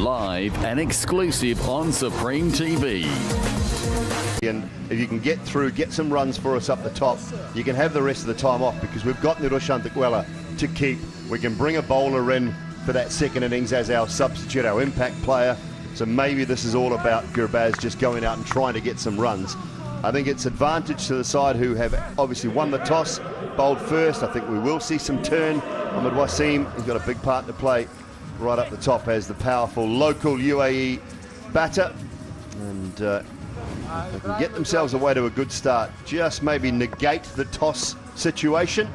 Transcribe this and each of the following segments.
live and exclusive on Supreme TV. And if you can get through, get some runs for us up the top, you can have the rest of the time off because we've got Niroshantakwela to keep. We can bring a bowler in for that second innings as our substitute, our impact player. So maybe this is all about Gurbaz just going out and trying to get some runs. I think it's advantage to the side who have obviously won the toss, bowled first. I think we will see some turn. Ahmed Wasim, he's got a big part to play right up the top as the powerful local UAE batter. And they can get themselves away to a good start. Just maybe negate the toss situation.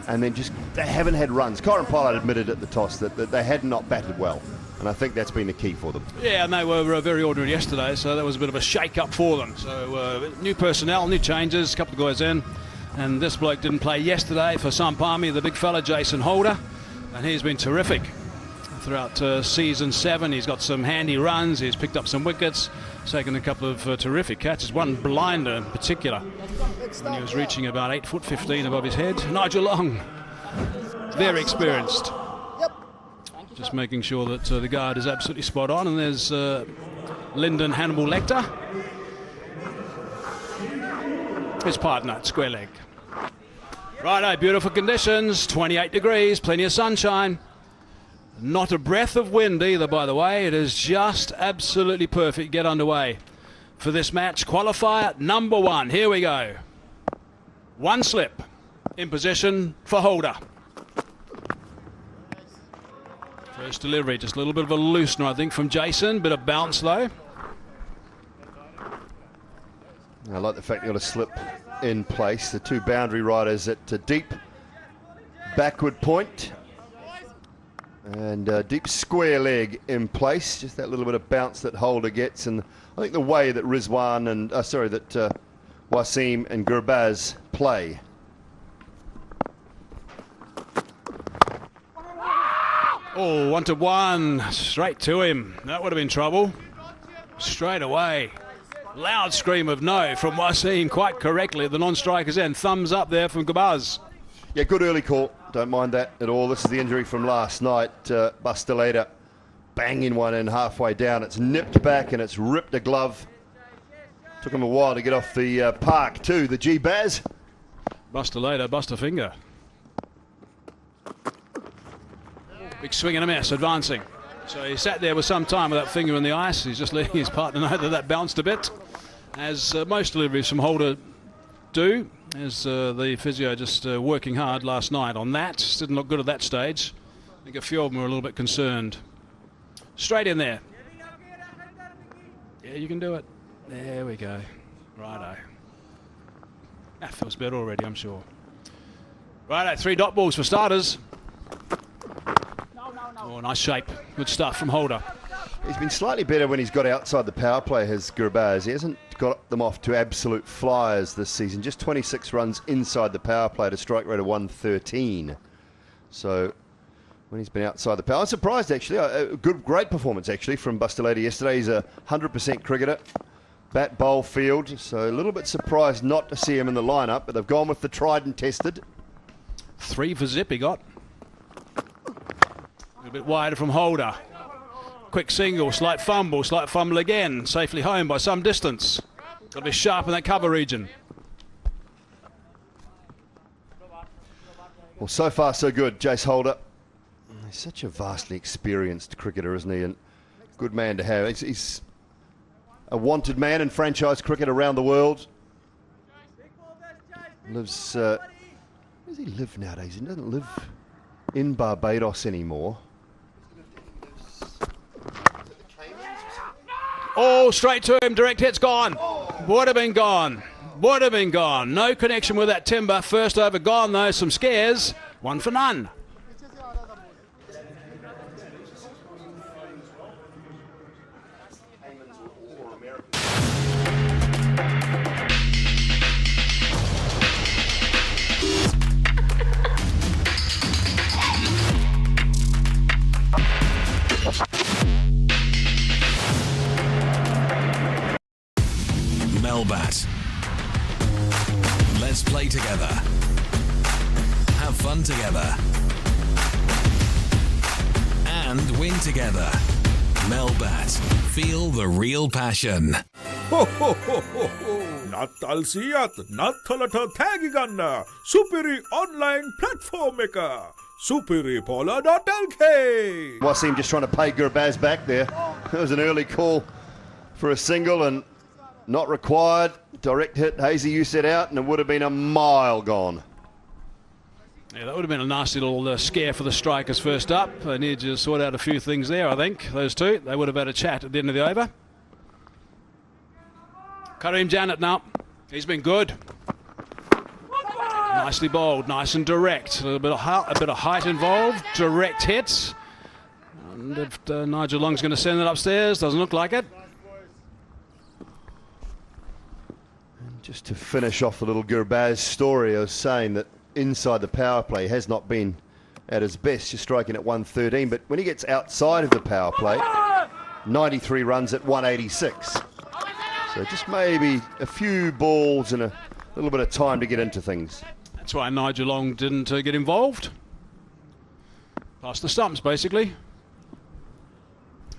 And then just, they haven't had runs. Kyron Pollard admitted at the toss that they had not batted well. And I think that's been the key for them. Yeah, and they were very ordinary yesterday, so that was a bit of a shake-up for them. So new personnel, new changes, a couple of guys in. And this bloke didn't play yesterday for Samp Army, the big fella, Jason Holder. And he's been terrific throughout season 7. He's got some handy runs, he's picked up some wickets, taken a couple of terrific catches, one blinder in particular. And he was reaching about 8'15" above his head. Nigel Long, very experienced. Just making sure that the guard is absolutely spot on. And there's Lyndon Hannibal Lecter, his partner, square leg. Righto, beautiful conditions, 28 degrees, plenty of sunshine. Not a breath of wind either, by the way. It is just absolutely perfect. Get underway for this match. Qualifier number 1. Here we go. One slip in position for Holder. First delivery, just a little bit of a loosener, I think, from Jason. Bit of bounce, though. I like the fact you got a slip in place. The two boundary riders at a deep backward point. And deep square leg in place. Just that little bit of bounce that Holder gets. And I think the way that Rizwan and, Wasim and Gurbaz play. Oh, 1-1, straight to him. That would have been trouble. Straight away. Loud scream of no from Wasim, quite correctly at the non-striker's end. Thumbs up there from Gurbaz. Yeah, good early call. Don't mind that at all. This is the injury from last night. Bustaleda banging one in halfway down. It's nipped back and it's ripped a glove. Took him a while to get off the park too, the G-Baz. Bustaleda, bust a finger. Big swing and a miss, advancing. So he sat there with some time with that finger in the ice. He's just letting his partner know that bounced a bit, as most deliveries from Holder do. As the physio just working hard last night on that. Didn't look good at that stage. I think a few of them were a little bit concerned. Straight in there. Yeah, you can do it. There we go. Righto. That feels better already, I'm sure. Righto, 3 dot balls for starters. Oh, nice shape. Good stuff from Holder. He's been slightly better when he's got outside the power play, has Gurbaz. He hasn't got them off to absolute flyers this season. Just 26 runs inside the power play at a strike rate of 113. So when he's been outside the power, I'm surprised actually. A great performance actually from Bustaleda yesterday. He's a 100% cricketer. Bat, bowl, field. So a little bit surprised not to see him in the lineup, but they've gone with the tried and tested. 3 for Zip he got. A bit wider from Holder. Quick single, slight fumble again. Safely home by some distance. Got to be sharp in that cover region. Well, so far so good, Jace Holder. He's such a vastly experienced cricketer, isn't he? And good man to have. He's a wanted man in franchise cricket around the world. Lives, where does he live nowadays? He doesn't live in Barbados anymore. Oh, straight to him, direct hit's gone. Would have been gone. Would have been gone. No connection with that timber. First over gone though, some scares. 1 for none. Melbat. Let's play together. Have fun together. And win together. Melbat. Feel the real passion. නත්තල් සියත් නත්තලට තෑගි ගන්න සුපිරි online platform එක superipola.lk. Wasim just trying to pay Gurbaz back there. It was an early call for a single and not required. Direct hit, Hazy, you set out, and it would have been a mile gone. Yeah, that would have been a nasty little scare for the strikers first up. They need to sort out a few things there, I think, those two. They would have had a chat at the end of the over. Karim Janet now. He's been good. Nicely bowled, nice and direct. A bit of height involved, direct hits. And if Nigel Long's going to send it upstairs, doesn't look like it. And just to finish off the little Gurbaz story, I was saying that inside the power play has not been at his best, just striking at 113, but when he gets outside of the power play, 93 runs at 186. So just maybe a few balls and a little bit of time to get into things. That's why Nigel Long didn't get involved. Past the stumps, basically.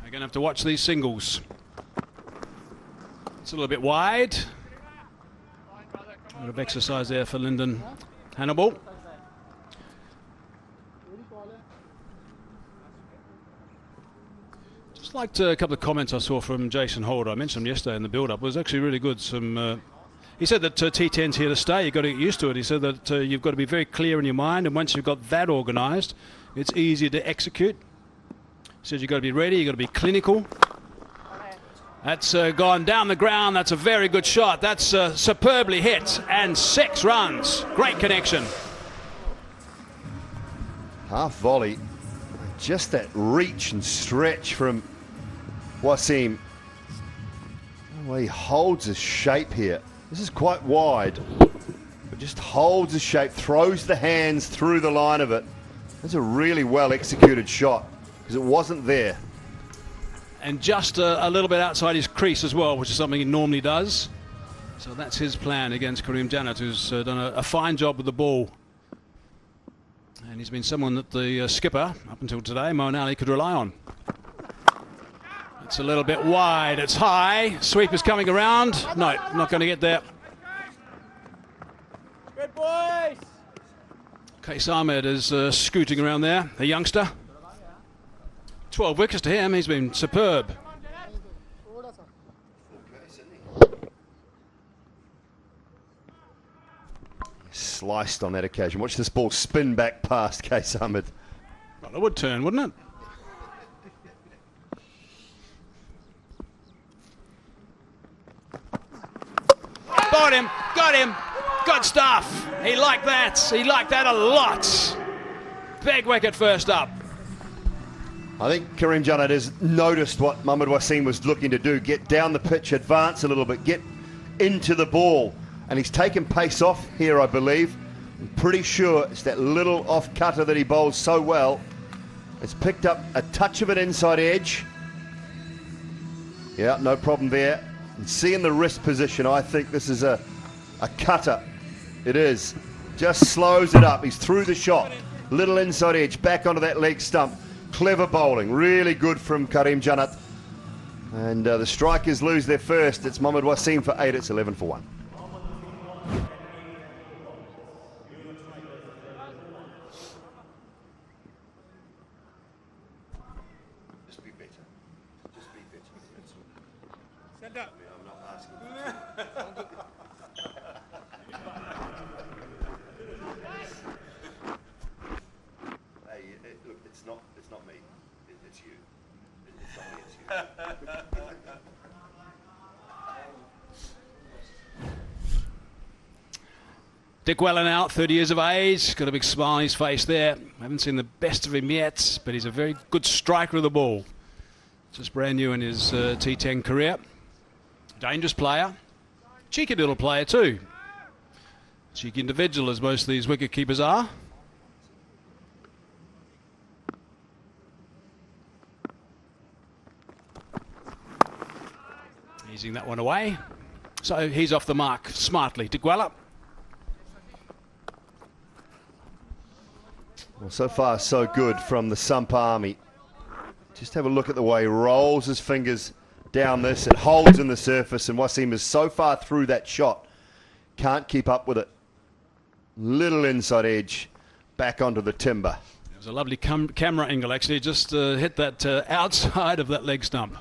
They're going to have to watch these singles. It's a little bit wide. A bit of exercise there for Lyndon Hannibal. Just liked a couple of comments I saw from Jason Holder. I mentioned him yesterday in the build-up. It was actually really good. He said that T10's here to stay. You've got to get used to it. He said that you've got to be very clear in your mind, and once you've got that organised, it's easier to execute. He said you've got to be ready, you've got to be clinical. That's gone down the ground. That's a very good shot. That's superbly hit, and 6 runs. Great connection. Half volley. Just that reach and stretch from Wasim. Well, he holds his shape here. This is quite wide, but just holds his shape, throws the hands through the line of it. That's a really well executed shot because it wasn't there. And just a little bit outside his crease as well, which is something he normally does. So that's his plan against Karim Janet, who's done a fine job with the ball. And he's been someone that the skipper, up until today, Moeen Ali, could rely on. It's a little bit wide, it's high. Sweeper's coming around. No, not going to get there. Good boys! Case Ahmed is scooting around there, the youngster. 12 wickets to him, he's been superb. Sliced on that occasion. Watch this ball spin back past Case Ahmed. Well, it would turn, wouldn't it? Got him, good stuff. He liked that a lot. Big wicket first up. I think Karim Janet has noticed what Mohammad Wasim was looking to do. Get down the pitch, advance a little bit, get into the ball. And he's taken pace off here, I believe. I'm pretty sure it's that little off cutter that he bowls so well. It's picked up a touch of an inside edge. Yeah, no problem there. And seeing the wrist position, I think this is a cutter. It is. Just slows it up. He's through the shot. Little inside edge, back onto that leg stump. Clever bowling, really good from Karim Janet. And the strikers lose their first. It's Mohammad Wasim for 8, it's 11 for 1. Just be better. Just be better. Stand up. I'm not asking. Look, it's not me. It's you. It's not me, it's you. Dick Weller now, 30 years of age, got a big smile on his face there. Haven't seen the best of him yet, but he's a very good striker of the ball. Just brand new in his T10 career. Dangerous player. Cheeky little player too. Cheeky individual, as most of these wicket keepers are. Easing that one away. So he's off the mark smartly. Dick Weller. Well, so far so good from the Sump Army. Just have a look at the way he rolls his fingers down this. It holds in the surface, and Wasim is so far through that shot, can't keep up with it. Little inside edge, back onto the timber. It was a lovely camera angle, actually. Just hit that outside of that leg stump.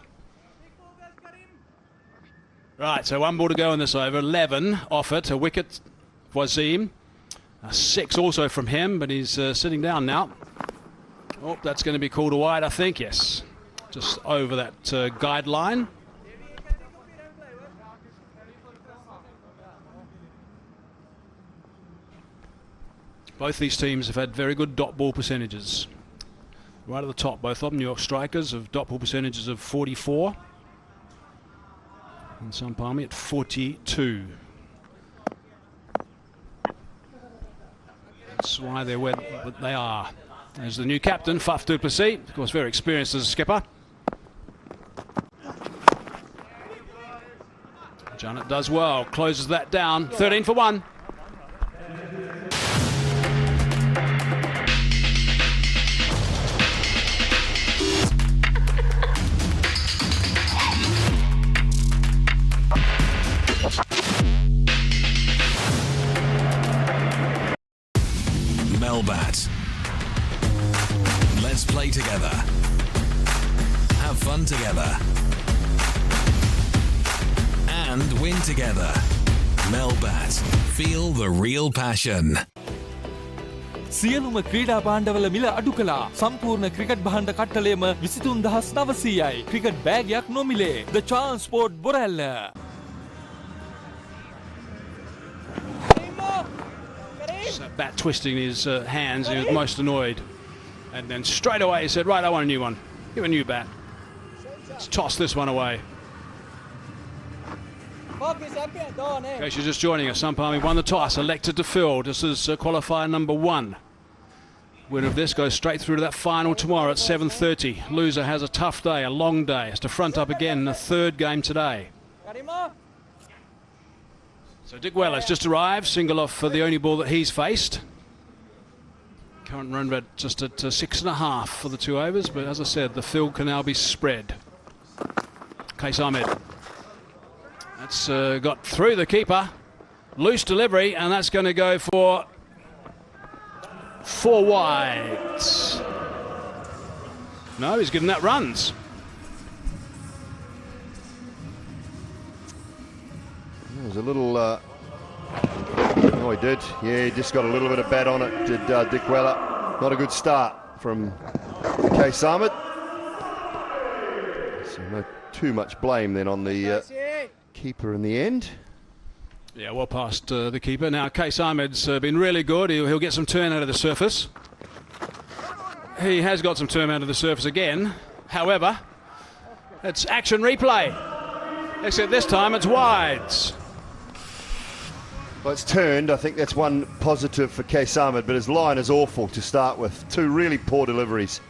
Right, so 1 ball to go in this over. 11 off it, a wicket, Wasim. A 6 also from him, but he's sitting down now. Oh, that's going to be called a wide, I think, yes. Just over that guideline. Both these teams have had very good dot ball percentages. Right at the top, both of them, New York Strikers, have dot ball percentages of 44. And Sampami at 42. That's why they're where they are. There's the new captain, Faf du Plessis, of course very experienced as a skipper. Janet does well, closes that down, 13 for 1. Melbat. Let's play together. Have fun together. And win together. Melbat. Feel the real passion. සියලුම ක්‍රීඩා භාණ්ඩවල මිල අඩු කළා. සම්පූර්ණ cricket භාණ්ඩ කට්ටලයම 23900යි. Cricket බෑගයක් නොමිලේ. The Transport Borella. Bat twisting his hands, he was most annoyed. And then straight away he said, right, I want a new one. Give a new bat. Let's toss this one away. In case you're just joining us, Sampami won the toss, elected to field. This is qualifier number 1. Winner of this goes straight through to that final tomorrow at 7:30. Loser has a tough day, a long day. Has to front up again in the 3rd game today. So Dick Weller's just arrived, single off for the only ball that he's faced. Current run rate just at 6.5 for the 2 overs, but as I said, the field can now be spread. Qais Ahmed. That's got through the keeper. Loose delivery, and that's going to go for 4 wides. No, he's given that runs. There was a little... oh, he did. Yeah, he just got a little bit of bat on it, did Dick Weller. Not a good start from Qais Ahmed. So no too much blame then on the keeper in the end. Yeah, well past the keeper. Now, Qais Ahmed's been really good. He'll get some turn out of the surface. He has got some turn out of the surface again. However, it's action replay. Except this time it's wides. Well, it's turned. I think that's one positive for Qais Ahmed, but his line is awful to start with. 2 really poor deliveries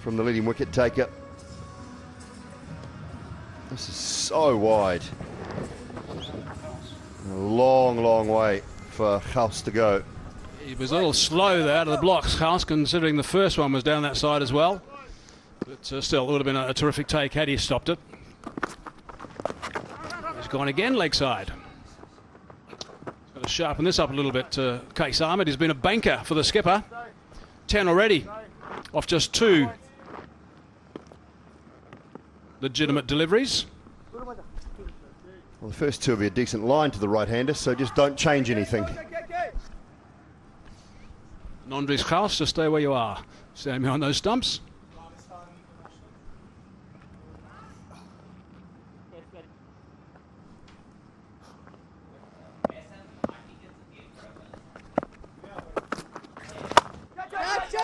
from the leading wicket taker. This is so wide. A long, long way for House to go. He was a little slow there out of the blocks, House, considering the first one was down that side as well. But still, it would have been a terrific take had he stopped it. He's gone again, leg side. Got to sharpen this up a little bit. Qais Ahmed, he's been a banker for the skipper. 10 already, off just 2 legitimate deliveries. Well, the first 2 will be a decent line to the right-hander, so just don't change anything. Nondri's House, just stay where you are. Stand behind those stumps.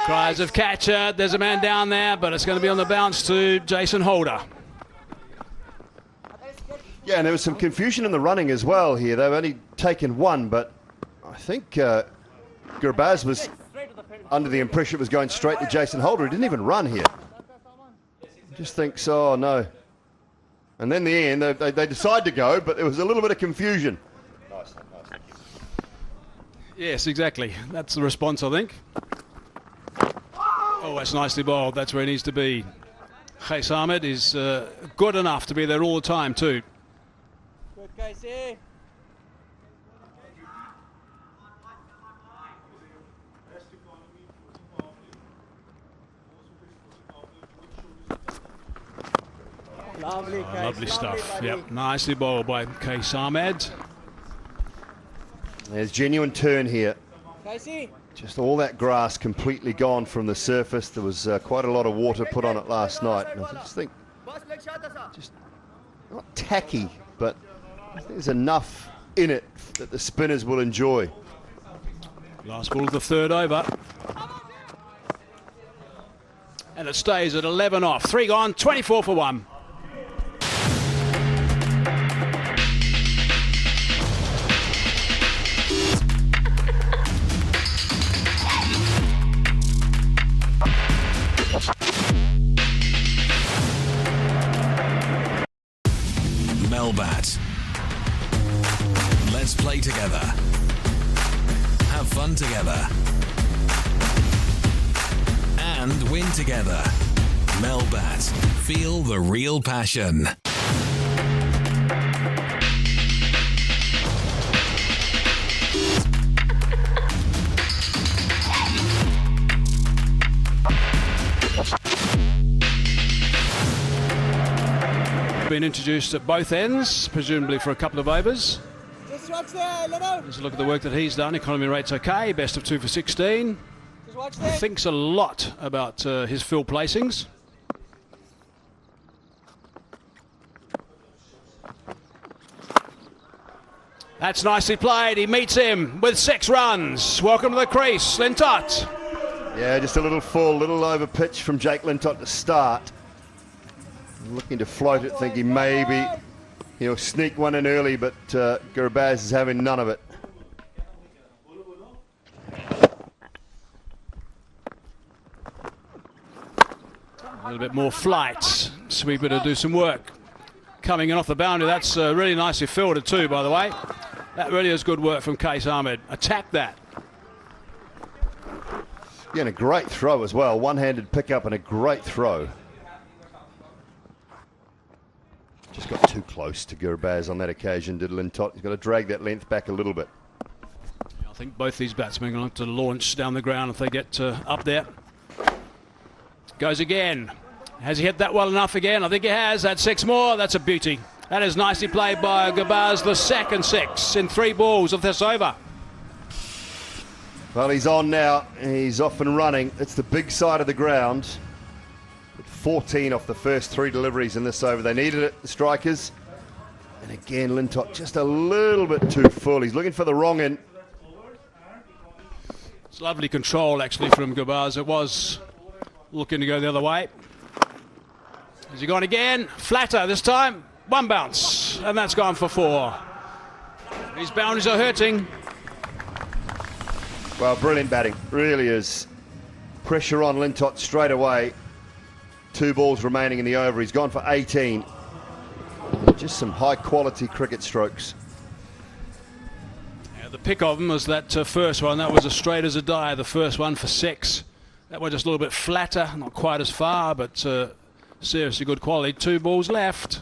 Cries of catcher. There's a man down there, but it's going to be on the bounce to Jason Holder. Yeah, and there was some confusion in the running as well here. They've only taken 1, but I think Gurbaz was under the impression it was going straight to Jason Holder. He didn't even run here. Just thinks, oh no. And then the end, they decide to go, but there was a little bit of confusion. Nice. Yes, exactly. That's the response, I think. Oh, that's nicely bowled. That's where he needs to be. Qais Ahmed is good enough to be there all the time too. Good, Casey. Lovely, Case. Lovely stuff. Buddy. Yep, nicely bowled by Qais Ahmed. There's genuine turn here. Casey. Just all that grass completely gone from the surface. There was quite a lot of water put on it last night. And I just think, just not tacky, but I think there's enough in it that the spinners will enjoy. Last ball of the third over. And it stays at 11 off. 3 gone, 24 for 1. Melbat. Let's play together. Have fun together. And win together. Melbat. Feel the real passion. Been introduced at both ends, presumably for a couple of overs. Just watch there, Leno. Let's look at the work that he's done. Economy rate's okay, best of 2 for 16. Just watch there. Thinks a lot about his field placings. That's nicely played. He meets him with 6 runs. Welcome to the crease, Lintott. Yeah, just a little full, little over pitch from Jake Lintott to start. Looking to float it, thinking maybe he'll sneak one in early, but Gurbaz is having none of it. A little bit more flight. Sweeper to do some work. Coming in off the boundary, that's really nicely fielded too, by the way. That really is good work from Qais Ahmed. Attack that. Yeah, and a great throw as well. One-handed pickup and a great throw. Just got too close to Gurbaz on that occasion, did Lintott. He's got to drag that length back a little bit. I think both these batsmen are going to launch down the ground if they get up there. Goes again. Has he hit that well enough again? I think he has. That's 6 more. That's a beauty. That is nicely played by Gurbaz, the second 6 in 3 balls of this over. Well, he's on now. He's off and running. It's the big side of the ground. 14 off the first 3 deliveries in this over. They needed it, the strikers. And again, Lintott just a little bit too full. He's looking for the wrong end. It's lovely control, actually, from Gurbaz. It was looking to go the other way. Has he gone again? Flatter this time. 1 bounce. And that's gone for 4. These boundaries are hurting. Well, brilliant batting. Really is. Pressure on Lintott straight away. 2 balls remaining in the over. He's gone for 18. Just some high-quality cricket strokes. Yeah, the pick of them was that first one. That was as straight as a die. The first one for 6. That was just a little bit flatter. Not quite as far, but seriously good quality. 2 balls left.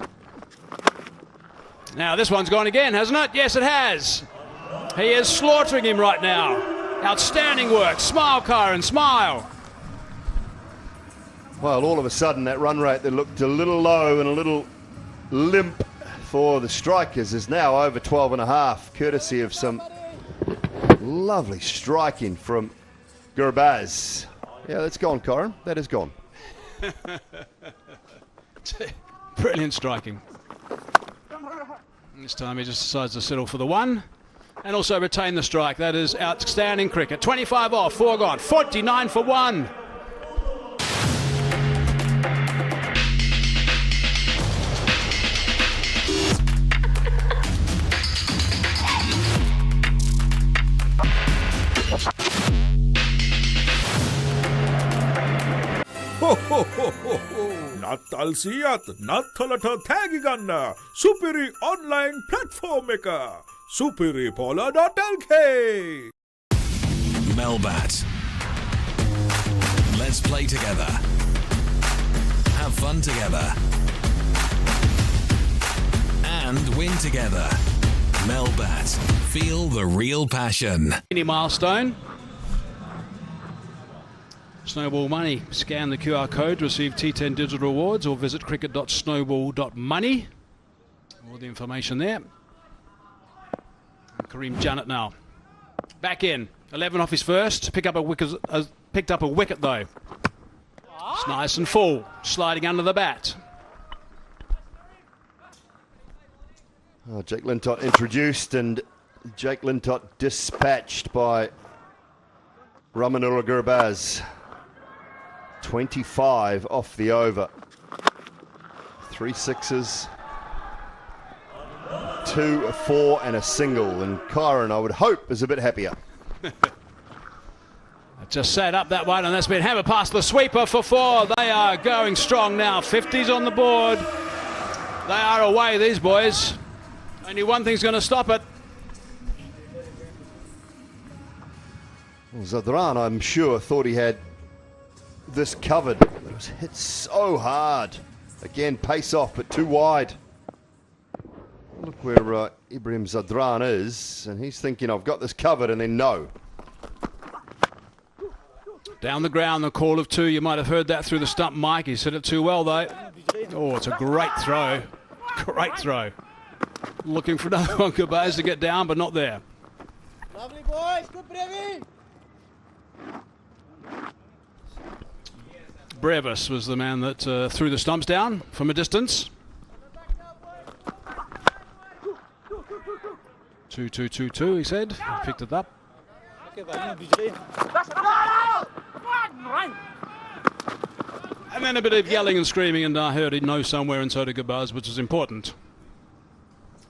Now this one's gone again, hasn't it? Yes, it has. He is slaughtering him right now. Outstanding work. Smile, Kyron, smile. Well, all of a sudden, that run rate that looked a little low and a little limp for the strikers is now over 12.5, courtesy of some lovely striking from Gurbaz. Yeah, that's gone, Corin. That is gone. Brilliant striking. This time he just decides to settle for the 1 and also retain the strike. That is outstanding cricket. 25 off, 4 gone, 49 for 1. නත්තල් සියත් නත්තලට තෑගි ගන්න සුපිරි online platform එක superipola.lk Melbat. Let's play together. Have Have fun together. And win together. Melbat. Feel the real passion. Any milestone. Snowball Money. Scan the QR code to receive T10 digital rewards or visit cricket.snowball.money. All the information there. And Kareem Janet now. Back in. 11 off his first. Picked up a wicket though. It's nice and full. Sliding under the bat. Oh, Jake Lintott introduced and Jake Lintott dispatched by Ramanullah Gurbaz. 25 off the over. 3 sixes, 2, a 4 and a single. And Kyron, I would hope, is a bit happier. Just set up that one, and that's been hammered past the sweeper for 4. They are going strong now. 50s on the board. They are away, these boys. Only one thing's going to stop it. Well, Zadran, I'm sure, thought he had this covered. But it was hit so hard. Again, pace off, but too wide. Look where Ibrahim Zadran is, and he's thinking, I've got this covered, and then no. Down the ground, the call of 2. You might have heard that through the stump mic. He said it too well, though. Oh, it's a great throw. Great throw. Looking for another one, Gurbaz, to get down, but not there. Lovely boys, good Brevi. Brevis was the man that threw the stumps down from a distance. 2-2-2-2, he said. He picked it up. And then a bit of yelling and screaming, and I heard he'd know somewhere inside of Gurbaz, which is important.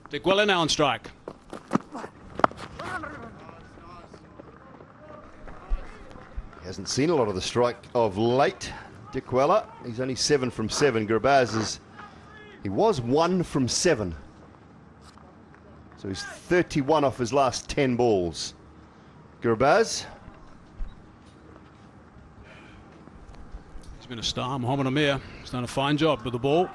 Dikwella now on strike. He hasn't seen a lot of the strike of late, Dikwella. He's only 7 from 7. Gurbaz he was 1 from 7. So he's 31 off his last 10 balls. Gurbaz. He's been a star. Mohamed Amir has done a fine job with the ball.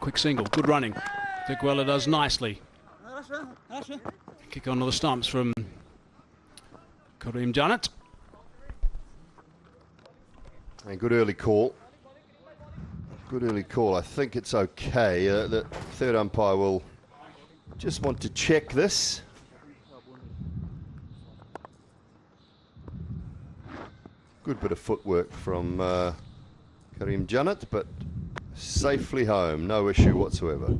Quick single, good running. Dikwella does nicely. Kick onto the stumps from Kareem Janet. And good early call. Good early call. I think it's okay. The third umpire will just want to check this. Good bit of footwork from Kareem Janet, but safely home. No issue whatsoever.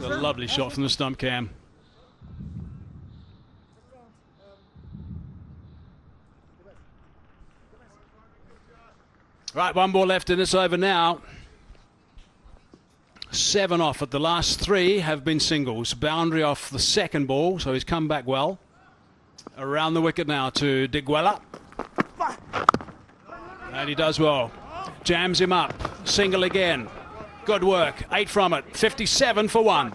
A lovely shot from the stump cam. Right, 1 ball left in this over now. 7 off at the last 3 have been singles. Boundary off the second ball, so he's come back well. Around the wicket now to Dikwella. And he does well. Jams him up. Single again. Good work. 8 from it. 57 for 1.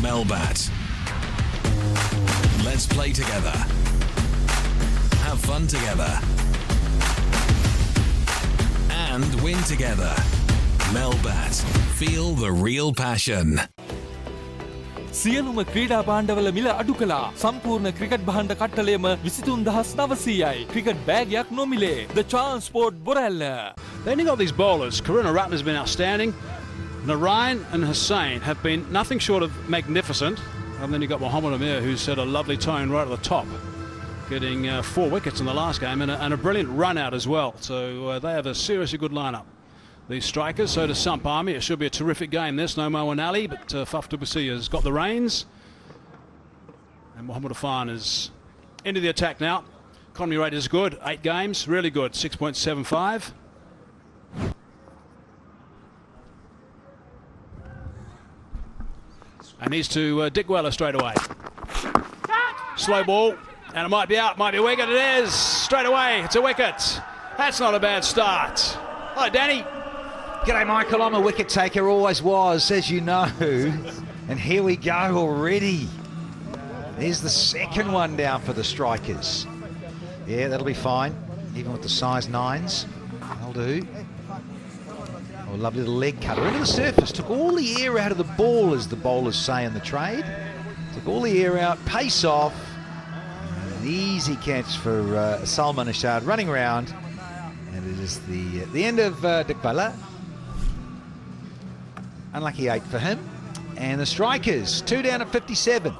Melbat. Let's play together. Have fun together. And win together. Melbat. Feel the real passion. සියලුම ක්‍රීඩා භාණ්ඩවල මිල අඩු කළා. සම්පූර්ණ cricket භාණ්ඩ කට්ටලයම 23900යි. Cricket බෑගයක් නොමිලේ. The Transport Borella. Then you got these bowlers. Karuna Ratner's been outstanding. Narayan and Hussain have been nothing short of magnificent. And then you got Mohamed Amir, who set a lovely tone right at the top, getting 4 wickets in the last game and a brilliant run out as well. So they have a seriously good lineup. These strikers, so does Sump Army. It should be a terrific game. There's no Mo and Ali, but Faf Dubusi has got the reins. And Mohammed Afan is into the attack now. Economy rate is good, 8 games, really good, 6.75. And he's to Dick Weller straight away. Slow ball, and it might be out, might be a wicket. It is straight away. It's a wicket. That's not a bad start. Hello, Danny. G'day, Michael. I'm a wicket taker, always was, as you know. And here we go already. There's the second one down for the strikers. Yeah, that'll be fine, even with the size 9s. That'll do. Oh, lovely little leg cutter into the surface. Took all the air out of the ball, as the bowlers say in the trade. Took all the air out, pace off. An easy catch for Salman Ashad running around. And it is the end of Dick Weller. Unlucky 8 for him. And the strikers, 2 down at 57.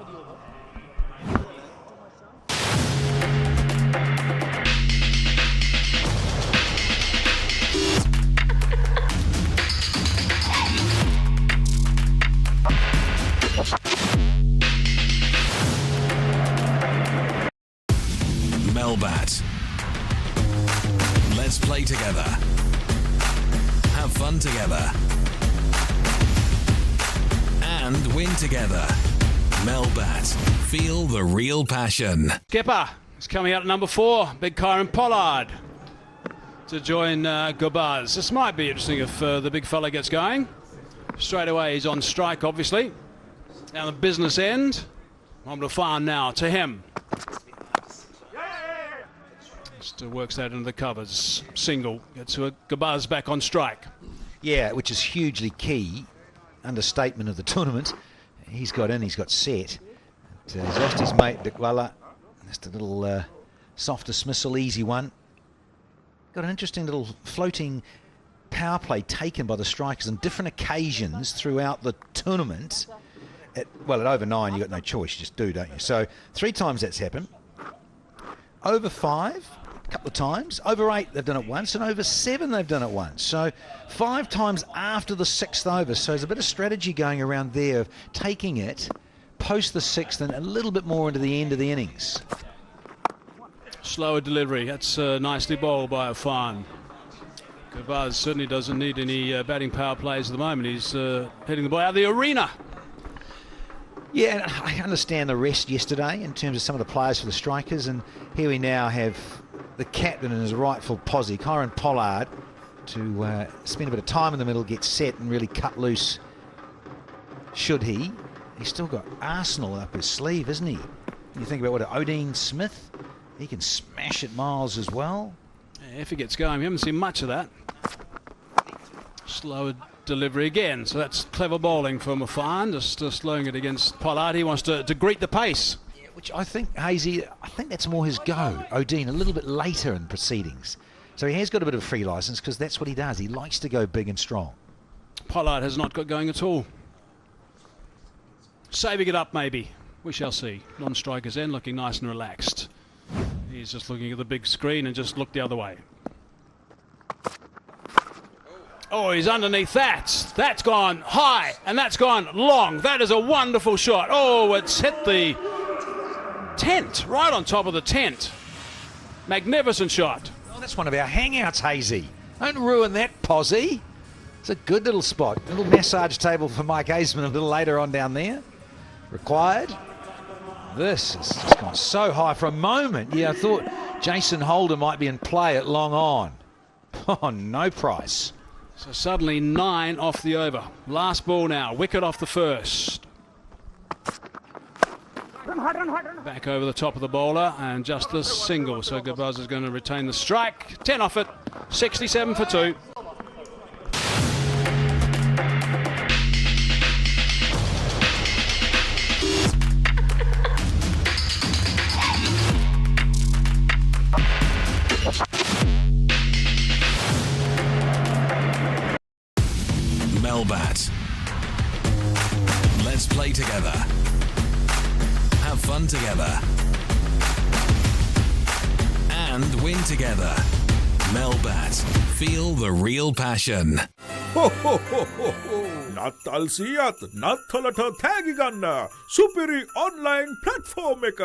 Melbat. Let's play together. Have fun together. And win together. Melbat. Feel the real passion. Skipper is coming out at number 4. Big Kyron Pollard to join Gobaz. This might be interesting if the big fella gets going. Straight away he's on strike, obviously. Down the business end. Mohammed Afan now to him. Still works that into the covers. Single. Gets to a Gobaz back on strike. Yeah, which is hugely key. Understatement of the tournament. He's got in, he's got set. But, he's lost his mate, Dick Weller. Just a little soft dismissal, easy one. Got an interesting little floating power play taken by the strikers on different occasions throughout the tournament. At over 9, you've got no choice. You just do, don't you? So 3 times that's happened. Over 5, a couple of times. Over 8, they've done it once. And over 7, they've done it once. So 5 times after the 6th over. So there's a bit of strategy going around there of taking it post the 6th and a little bit more into the end of the innings. Slower delivery. That's nicely bowled by Afan. Gobaz certainly doesn't need any batting power plays at the moment. He's hitting the ball out of the arena. Yeah, and I understand the rest yesterday in terms of some of the players for the strikers, and here we now have the captain in his rightful posse, Kyron Pollard, to spend a bit of time in the middle, get set and really cut loose should he. He's still got Arsenal up his sleeve, isn't he? You think about what Odin Smith, he can smash at miles as well. Yeah, if he gets going, we haven't seen much of that. Slower delivery again, so that's clever bowling from Afan, just slowing it against Pollard. He wants to greet the pace. Yeah, which I think, Hazy, I think that's more his go. Odin a little bit later in proceedings. So he has got a bit of a free licence because that's what he does. He likes to go big and strong. Pollard has not got going at all. Saving it up maybe. We shall see. Non-strikers end looking nice and relaxed. He's just looking at the big screen and just looked the other way. Oh, he's underneath that. That's gone high and that's gone long. That is a wonderful shot. Oh, it's hit the tent, right on top of the tent. Magnificent shot. Oh, that's one of our hangouts, Hazy. Don't ruin that posse. It's a good little spot. A little massage table for Mike Aisman a little later on down there. Required. This has just gone so high for a moment. Yeah, I thought Jason Holder might be in play at long on. Oh, no price. So suddenly 9 off the over. Last ball now. Wicket off the first. Back over the top of the bowler and just the single. So Gobaz is going to retain the strike. 10 off it. 67 for 2. Melbat. Let's play together. Have fun together. And win together. Melbat. Feel the real passion. නත්තල් සියත් නත්තලට තෑගි ගන්න සුපිරි online platform එක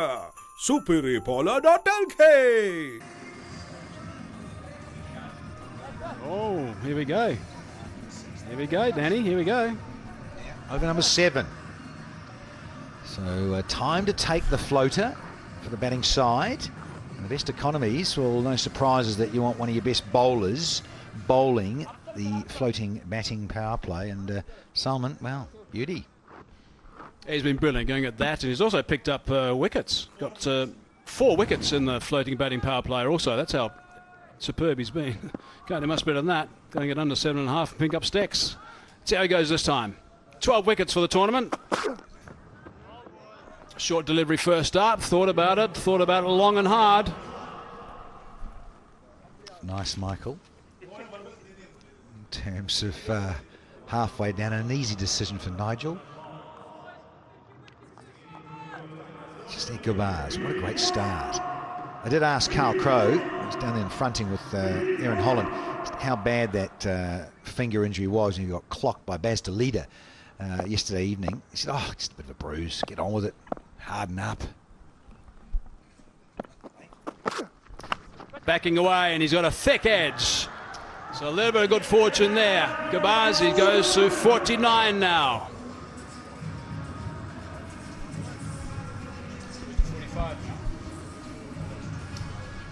superipola.lk. Oh, here we go. Here we go, Danny. Here we go. Over number 7. So time to take the floater for the batting side. And the best economies, well, no surprises that you want one of your best bowlers bowling the floating batting power play. And Salman, well, beauty. He's been brilliant going at that, and he's also picked up wickets. Got 4 wickets in the floating batting power play also. That's how superb he's been. Can't do much better than that. Going at under 7.5 and pick up sticks. See how he goes this time. 12 wickets for the tournament. Short delivery first up. Thought about it long and hard. Nice, Michael. In terms of halfway down, an easy decision for Nigel. Just Gabars, what a great start. I did ask Carl Crowe, who's down there in fronting with Aaron Holland, how bad that finger injury was, and he got clocked by Baz de Leader yesterday evening. He said, oh, just a bit of a bruise, get on with it, harden up. Backing away, and he's got a thick edge. So a little bit of good fortune there. Gabazi goes to 49 now. 45 now.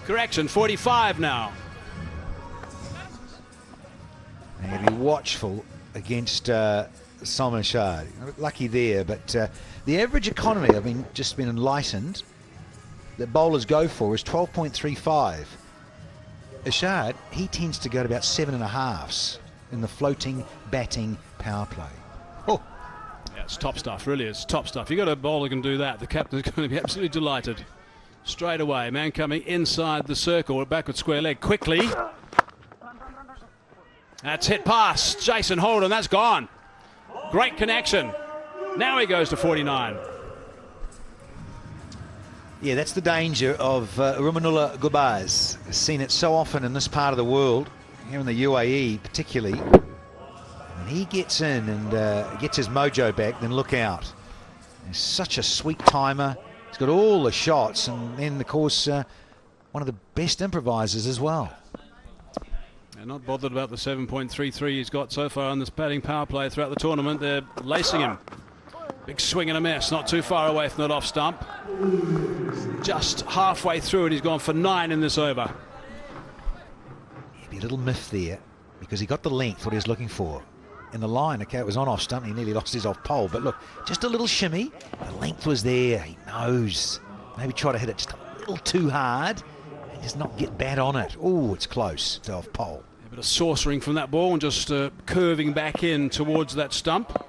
Correction, 45 now. They're going to be watchful against Salman Ashad. Lucky there, but the average economy, I've just been enlightened, that bowlers go for is 12.35. Ashad, he tends to go to about 7.5s in the floating batting power play. Oh, yeah, it's top stuff, really. It's top stuff. You got a bowler who can do that. The captain's going to be absolutely delighted. Straight away, man coming inside the circle, backward square leg quickly. That's hit past Jason Holden. That's gone. Great connection. Now he goes to 49. yeah, that's the danger of Rumanullah Gubars. Seen it so often in this part of the world, here in the UAE particularly. When he gets in and gets his mojo back, then look out. He's such a sweet timer. He's got all the shots, and then of course one of the best improvisers as well. They're not bothered about the 7.33 he's got so far on this batting power play throughout the tournament. They're lacing him. Big swing and a miss, not too far away from that off stump. Just halfway through it, he's gone for 9 in this over. He'd be a little miffed there because he got the length, what he was looking for. In the line, okay, it was on off stump, he nearly lost his off pole, but look, just a little shimmy, the length was there, he knows. Maybe try to hit it just a little too hard and just not get bad on it. Oh, it's close to off pole. A bit of saucering from that ball and just curving back in towards that stump.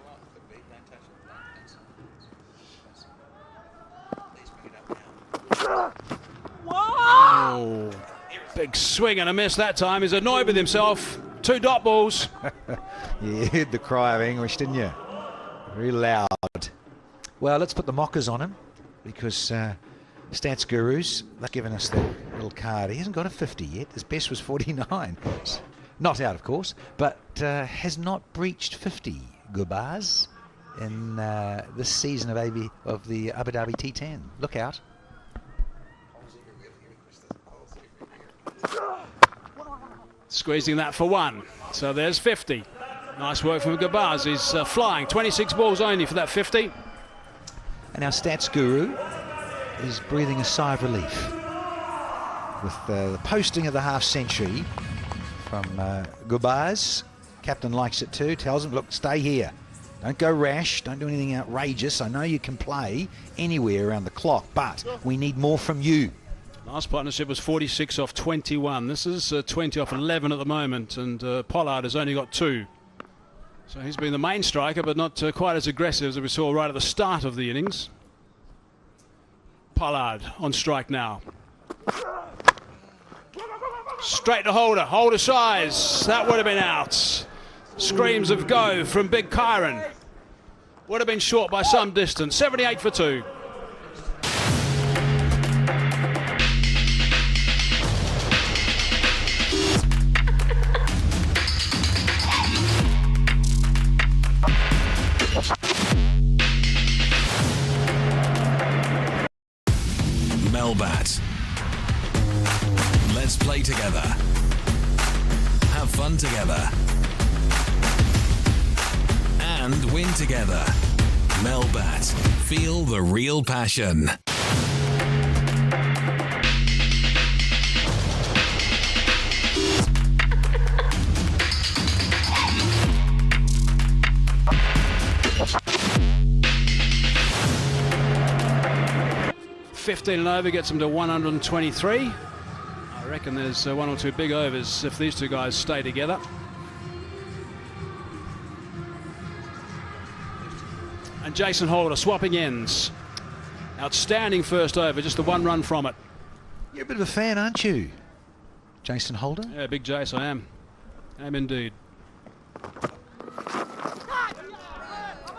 Oh, big swing and a miss that time. He's annoyed with himself. 2 dot balls. You heard the cry of anguish, didn't you? Very loud. Well, let's put the mockers on him because Stats Gurus, they've given us that little card. He hasn't got a 50 yet. His best was 49. Not out, of course, but has not breached 50 Gubars in this season of the Abu Dhabi T10. Look out. Squeezing that for 1. So there's 50. Nice work from Gabaz. He's flying. 26 balls only for that 50. And our Stats Guru is breathing a sigh of relief with the posting of the half century from Gubaz. Captain likes it too. Tells him, look, stay here. Don't go rash. Don't do anything outrageous. I know you can play anywhere around the clock, but we need more from you. Last partnership was 46 off 21. This is 20 off 11 at the moment, and Pollard has only got 2. So he's been the main striker, but not quite as aggressive as we saw right at the start of the innings. Pollard on strike now. Straight to Holder. Holder size. That would have been out. Screams of go from Big Kyron. Would have been short by some distance. 78 for 2. Melbat. Let's play together. Have fun together. And win together. Melbat. Feel the real passion. $15 and over gets them to 123. I reckon there's one or two big overs if these two guys stay together. And Jason Holder swapping ends. Outstanding first over, just the one run from it. You're a bit of a fan, aren't you, Jason Holder? Yeah, big Jace, I am. I am indeed.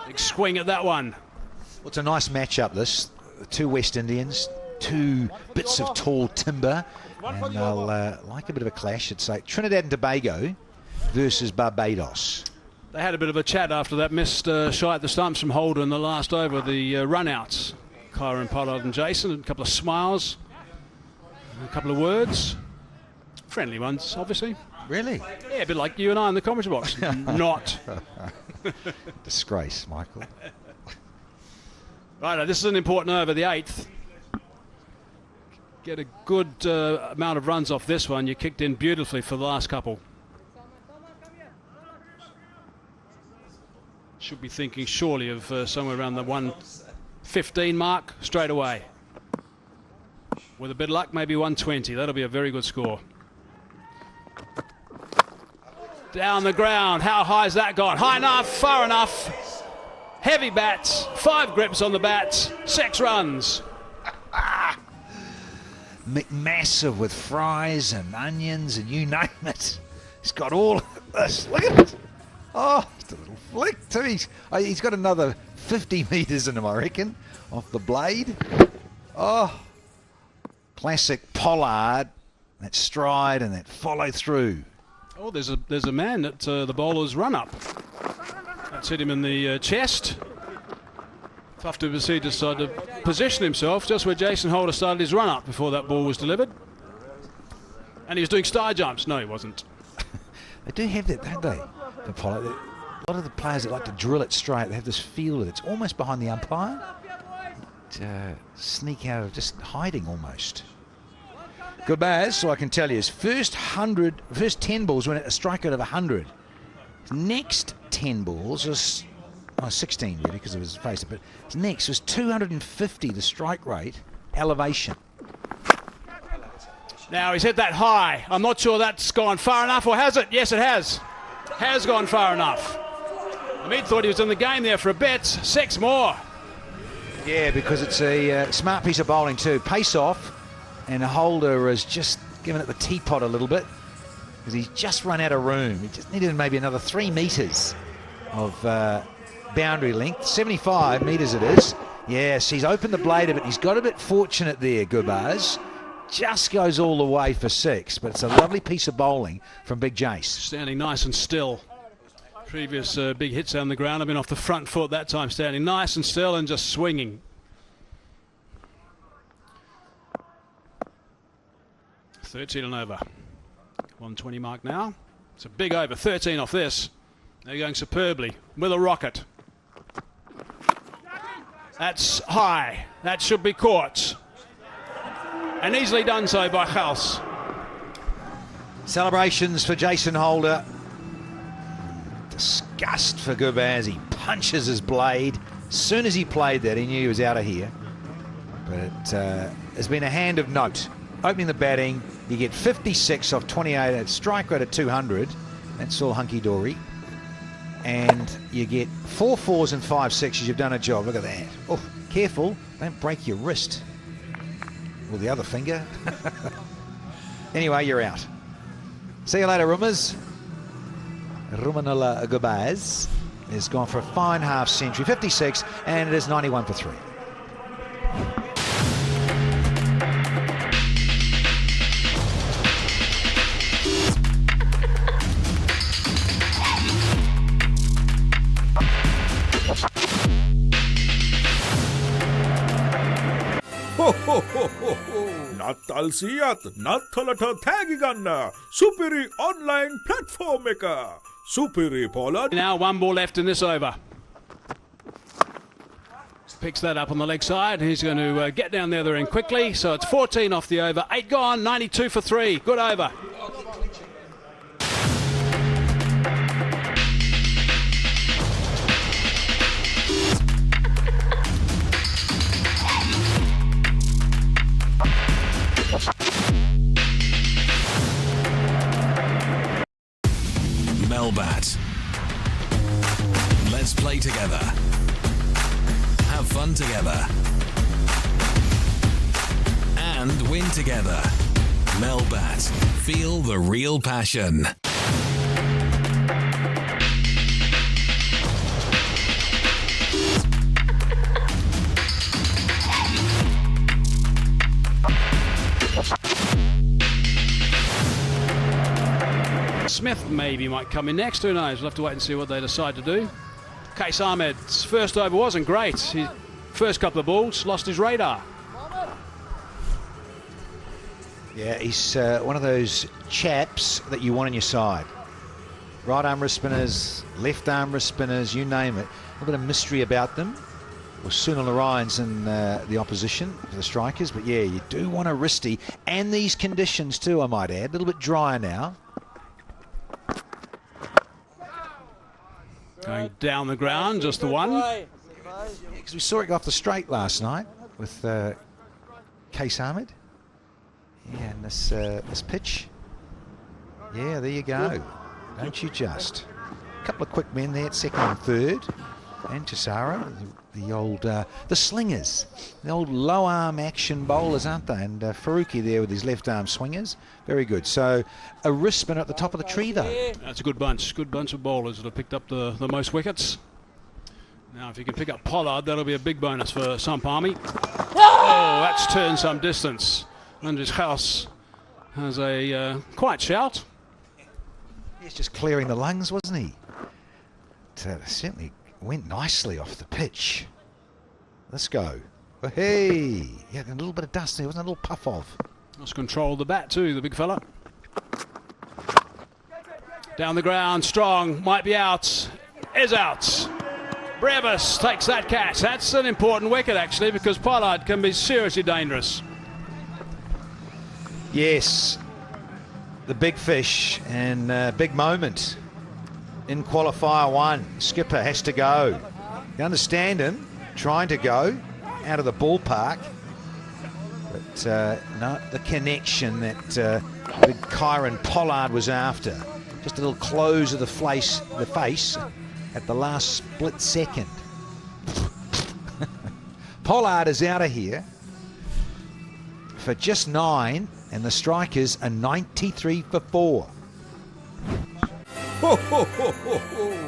Big swing at that one. Well, it's a nice matchup, this. Two West Indians, two bits of tall timber, and they'll like a bit of a clash. It's like Trinidad and Tobago versus Barbados. They had a bit of a chat after that missed shy at the stumps from Holder in the last over, the run-outs. Kyron Pollard and Jason, a couple of smiles, a couple of words. Friendly ones, obviously. Really? Yeah, a bit like you and I in the commentary box. Not. Disgrace, Michael. Right, this is an important over, the 8th. Get a good amount of runs off this one. You kicked in beautifully for the last couple. Should be thinking surely of somewhere around the 115 mark straight away. With a bit of luck, maybe 120. That'll be a very good score. Down the ground. How high has that gone? High enough, far enough. Heavy bats, 5 grips on the bats, 6 runs. McMassive with fries and onions and you name it. He's got all of this. Look at it. Oh, just a little flick too. He's got another 50 metres in him, I reckon, off the blade. Oh, classic Pollard. That stride and that follow through. Oh, there's a man at the bowler's run up. That's hit him in the chest. Tough to see, decided to position himself just where Jason Holder started his run up before that ball was delivered. And he was doing star jumps. No, he wasn't. They do have that, don't they? The Pollard. A lot of the players that like to drill it straight, they have this feel that it's almost behind the umpire. Sneak out of just hiding almost. Good Baz, so I can tell you, his first 10 balls went at a strikeout of 100. His next 10 balls was 16 really because it was face, but his next was 250 the strike rate elevation. Now he's hit that high. I'm not sure that's gone far enough, or has it? Yes, it has. Has gone far enough. Amit thought he was in the game there for a bit. 6 more. Yeah, because it's a smart piece of bowling too. Pace off, and Holder has just given it the teapot a little bit because he's just run out of room. He just needed maybe another 3 metres of boundary length. 75 metres it is. Yes, he's opened the blade a bit. He's got a bit fortunate there, Gubars. Just goes all the way for 6, but it's a lovely piece of bowling from Big Jace. Standing nice and still. Previous big hits down the ground have been off the front foot, that time standing nice and still and just swinging. $13 and over. 120 mark now. It's a big over. 13 off this. They're going superbly with a rocket. That's high. That should be caught. And easily done so by Gals. Celebrations for Jason Holder. Disgust for Gubaz. He punches his blade. As soon as he played that, he knew he was out of here. But it has been a hand of note. Opening the batting, you get 56 off 28 at strike rate at 200. That's all hunky-dory. And you get 4 4s and 5 6s. You've done a job. Look at that. Oh, careful. Don't break your wrist. Or the other finger. Anyway, you're out. See you later, Rummers. Rumanula Gubaz has gone for a fine half century. 56, and it is 91 for 3. නත්තල් සියත් නත්තලට තෑගි ගන්න සුපිරි online platform එක සුපිරි පොලඩ්. Now 1 ball left in this over. Picks that up on the leg side. He's going to get down the other end quickly. So it's 14 off the over. 8 gone, 92 for 3. Good over. Melbat. Let's play together. Have fun together. And win together. Melbat. Feel the real passion. Smith maybe might come in next, who knows? We'll have to wait and see what they decide to do. Case Ahmed's first over wasn't great. His first couple of balls lost his radar. Yeah, he's one of those chaps that you want on your side. Right arm wrist spinners, left arm wrist spinners, you name it. A little bit of mystery about them. Well, soon on the rise in the opposition for the strikers, but yeah, you do want a wristy. And these conditions too, I might add. A little bit drier now. Going down the ground, just the one. Because we saw it go off the straight last night with Case Ahmed. Yeah, and this pitch. Yeah, there you go. Don't you just. A couple of quick men there at second and third. And Chisara, the old, the slingers. The old low arm action bowlers, aren't they? And Faruqi there with his left arm swingers. Very good. So a wrist spinner at the top of the tree though. That's a good bunch of bowlers that have picked up the most wickets. Now if you can pick up Pollard, that'll be a big bonus for Samp Army. Oh, that's turned some distance. Andres House has a quiet shout. He's just clearing the lungs, wasn't he? Certainly went nicely off the pitch. Let's go. Oh, hey, yeah, a little bit of dust there, wasn't a little puff off. Lost control of the bat too, the big fella. Down the ground, strong, might be out, is out. Brevis takes that catch. That's an important wicket actually, because Pollard can be seriously dangerous. Yes, the big fish and big moment in qualifier 1. Skipper has to go. You understand him trying to go out of the ballpark, but not the connection that big Kyron Pollard was after. Just a little close of the face at the last split second. Pollard is out of here for just 9, and the strikers are 93 for 4.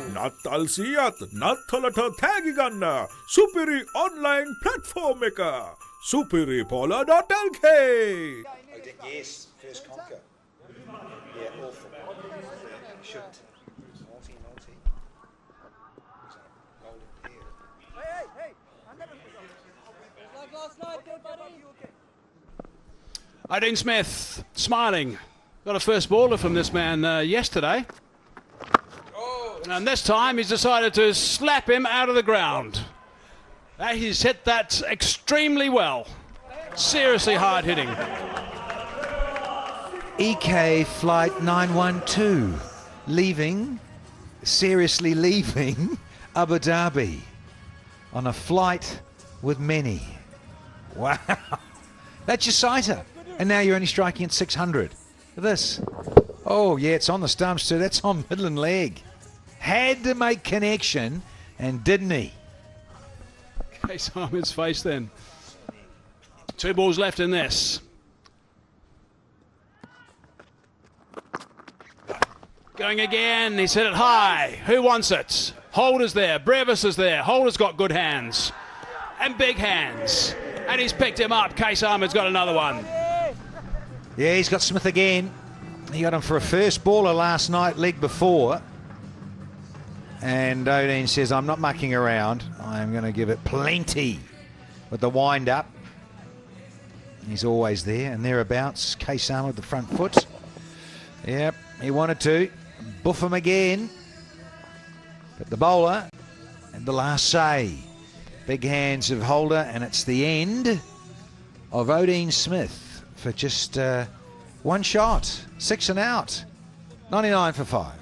නත්තල් සියත් නත්තලට තෑගි ගන්න සුපිරි online platform එක superipola.lk. Yes, first conquer. Yeah, awful. Shouldn't. Multi. Hey. Like last night, good buddy. Odin Smith smiling. Got a first baller from this man yesterday. And this time he's decided to slap him out of the ground. He's hit that extremely well. Seriously hard hitting. EK Flight 912 seriously leaving Abu Dhabi on a flight with many. Wow. That's your sighter. And now you're only striking at 600. Look at this. Oh, yeah, it's on the stumps too. That's on Midland leg. Had to make connection, and didn't he? Case Ahmed's face then. 2 balls left in this. Going again, he's hit it high. Who wants it? Holder's there, Brevis is there. Holder's got good hands. And big hands. And he's picked him up. Case Ahmed's got another one. Yeah, he's got Smith again. He got him for a first baller last night, leg before. And Odin says, I'm not mucking around. I'm going to give it plenty with the wind up. He's always there and thereabouts. Kaysama with the front foot. Yep, he wanted to buff him again. But the bowler and the last say. Big hands of Holder, and it's the end of Odin Smith for just one shot. 6 and out. 99 for 5.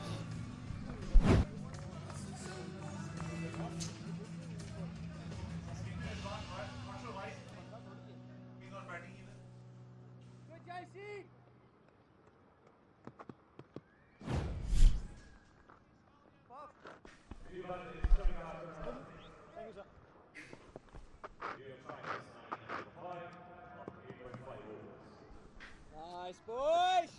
Nice, boys.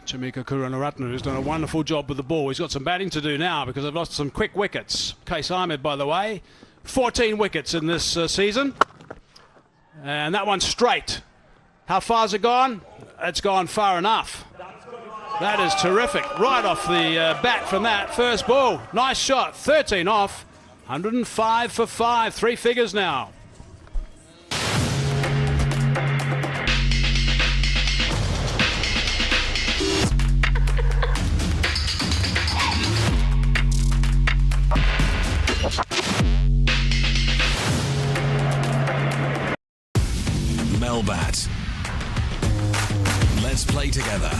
Jamika Kurunaratne, who's done a wonderful job with the ball. He's got some batting to do now because they've lost some quick wickets. Case Ahmed, by the way, 14 wickets in this season. And that one's straight. How far's it gone? It's gone far enough. That is terrific. Right off the bat from that first ball. Nice shot. 13 off. 105 for 5. 3 figures now. Melbat. Let's play together.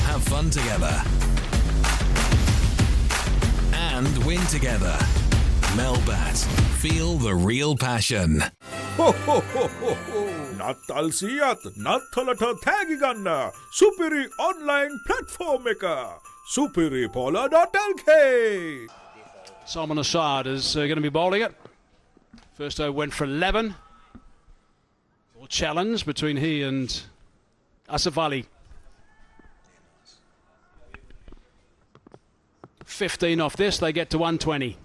Have fun together. And win together. Melbat. Feel the real passion. නත්තල් සියත් නත්තලට තෑගි ගන්න සුපිරි online platform එක superipola.lk. Salman Assad is going to be bowling it. First over went for 11. Challenge between he and Asif Ali. 15 off this, they get to 120.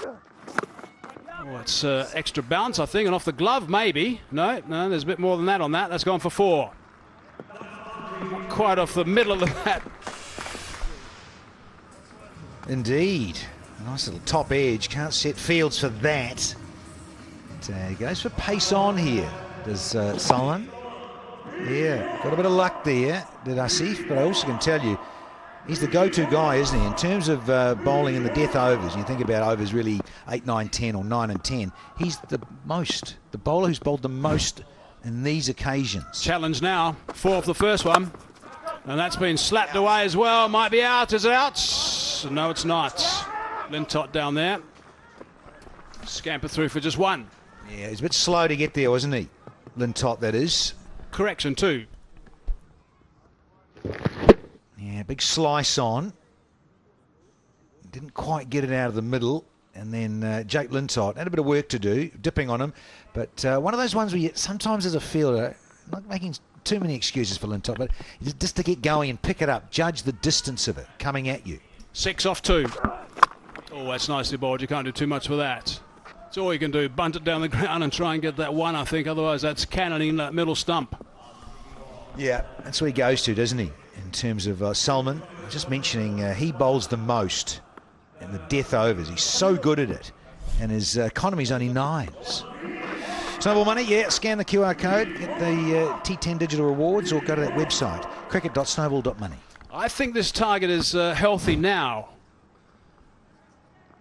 Oh, it's extra bounce, I think, and off the glove, maybe. No, there's a bit more than that on that. That's gone for 4. Not quite off the middle of the bat. Indeed. Nice little top edge. Can't set fields for that. He goes for pace on here. Does Salman? Yeah, got a bit of luck there, did Asif, but I also can tell you, he's the go-to guy, isn't he? In terms of bowling in the death overs, you think about overs really 8, 9, 10 or 9 and 10, he's the bowler who's bowled the most in these occasions. Challenge now, 4 off the first one, and that's been slapped away as well. Might be out, is it out? No, it's not. Lintott down there. Scamper through for just 1. Yeah, he's a bit slow to get there, wasn't he? Lintott, that is. Correction, 2. Yeah, big slice on. Didn't quite get it out of the middle. And then Jake Lintott had a bit of work to do, dipping on him. But one of those ones where you sometimes as a fielder, not making too many excuses for Lintott, but just to get going and pick it up, judge the distance of it coming at you. 6 off 2. Oh, that's nicely bowled. You can't do too much with that. That's all you can do. Bunt it down the ground and try and get that 1, I think. Otherwise, that's cannoning that middle stump. Yeah, that's where he goes to, doesn't he? In terms of Salman, just mentioning he bowls the most in the death overs. He's so good at it. And his economy's only 9s. Snowball money, yeah, scan the QR code, get the T10 digital rewards, or go to that website, cricket.snowball.money. I think this target is healthy now.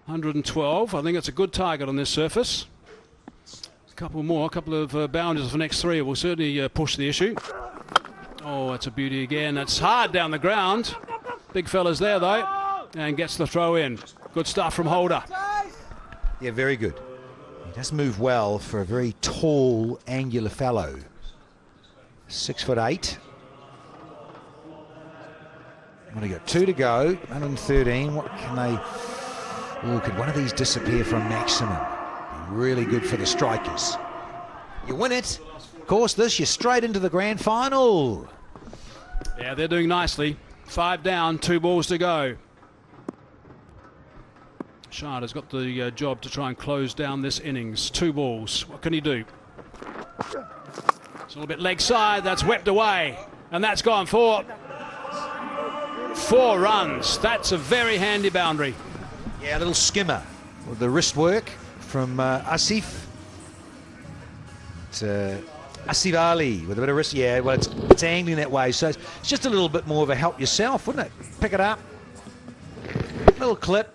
112. I think it's a good target on this surface. A couple of boundaries for the next 3 will certainly push the issue. Oh, that's a beauty again. That's hard down the ground. Big fella's there, though, and gets the throw in. Good stuff from Holder. Yeah, very good. He does move well for a very tall, angular fellow. 6'8". What do you got? 2 to go, 113. What can they... Oh, could one of these disappear from maximum? Be really good for the strikers. You win it. Of course, you're straight into the grand final. Yeah, they're doing nicely. 5 down, 2 balls to go. Shard has got the job to try and close down this innings. 2 balls. What can he do? It's a little bit leg side. That's whipped away. And that's gone for 4 runs. That's a very handy boundary. Yeah, a little skimmer with the wrist work. from Asif. It's Asif Ali with a bit of risk. Yeah, well, it's angling that way, so it's just a little bit more of a help yourself, wouldn't it? Pick it up. Little clip.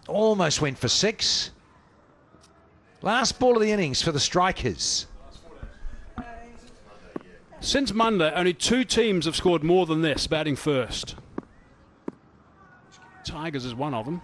Almost went for 6. Last ball of the innings for the Strikers. Since Monday, only 2 teams have scored more than this, batting first. Tigers is one of them.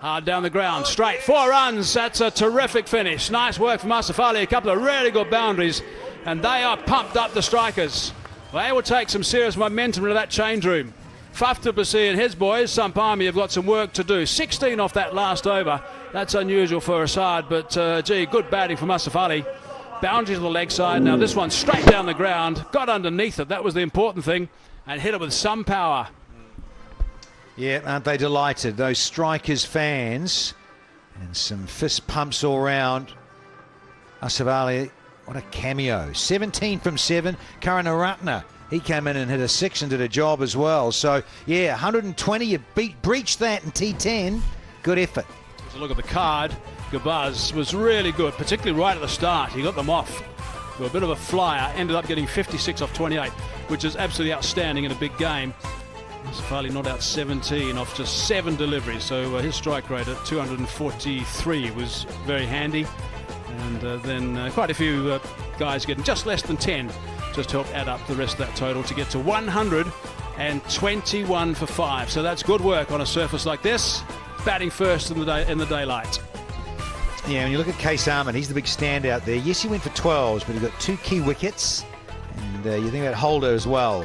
Hard down the ground, straight, 4 runs. That's a terrific finish. Nice work from Asif Ali. A couple of really good boundaries, and they are pumped up, the Strikers. They will take some serious momentum into that change room. Faf du Plessis and his boys, Samp Army, have got some work to do. 16 off that last over. That's unusual for Assad, but gee, good batting from Asif Ali. Boundary to the leg side. Now this one straight down the ground. Got underneath it. That was the important thing. And hit it with some power. Yeah, aren't they delighted? Those Strikers fans. And some fist pumps all round. Asif Ali, what a cameo. 17 from 7. Karunaratne, he came in and hit a 6 and did a job as well. So, yeah, 120. You breached that in T10. Good effort. Let's look at the card. Gabaz was really good, particularly right at the start. He got them off to a bit of a flyer. Ended up getting 56 off 28, which is absolutely outstanding in a big game. Asif Ali not out 17 off just 7 deliveries. So his strike rate at 243 was very handy. And then quite a few guys getting just less than 10. Just to help add up the rest of that total to get to 121 for 5. So that's good work on a surface like this. Batting first in the daylight. Yeah, when you look at Case Armand, he's the big standout there. Yes, he went for 12s, but he got 2 key wickets. And you think about Holder as well.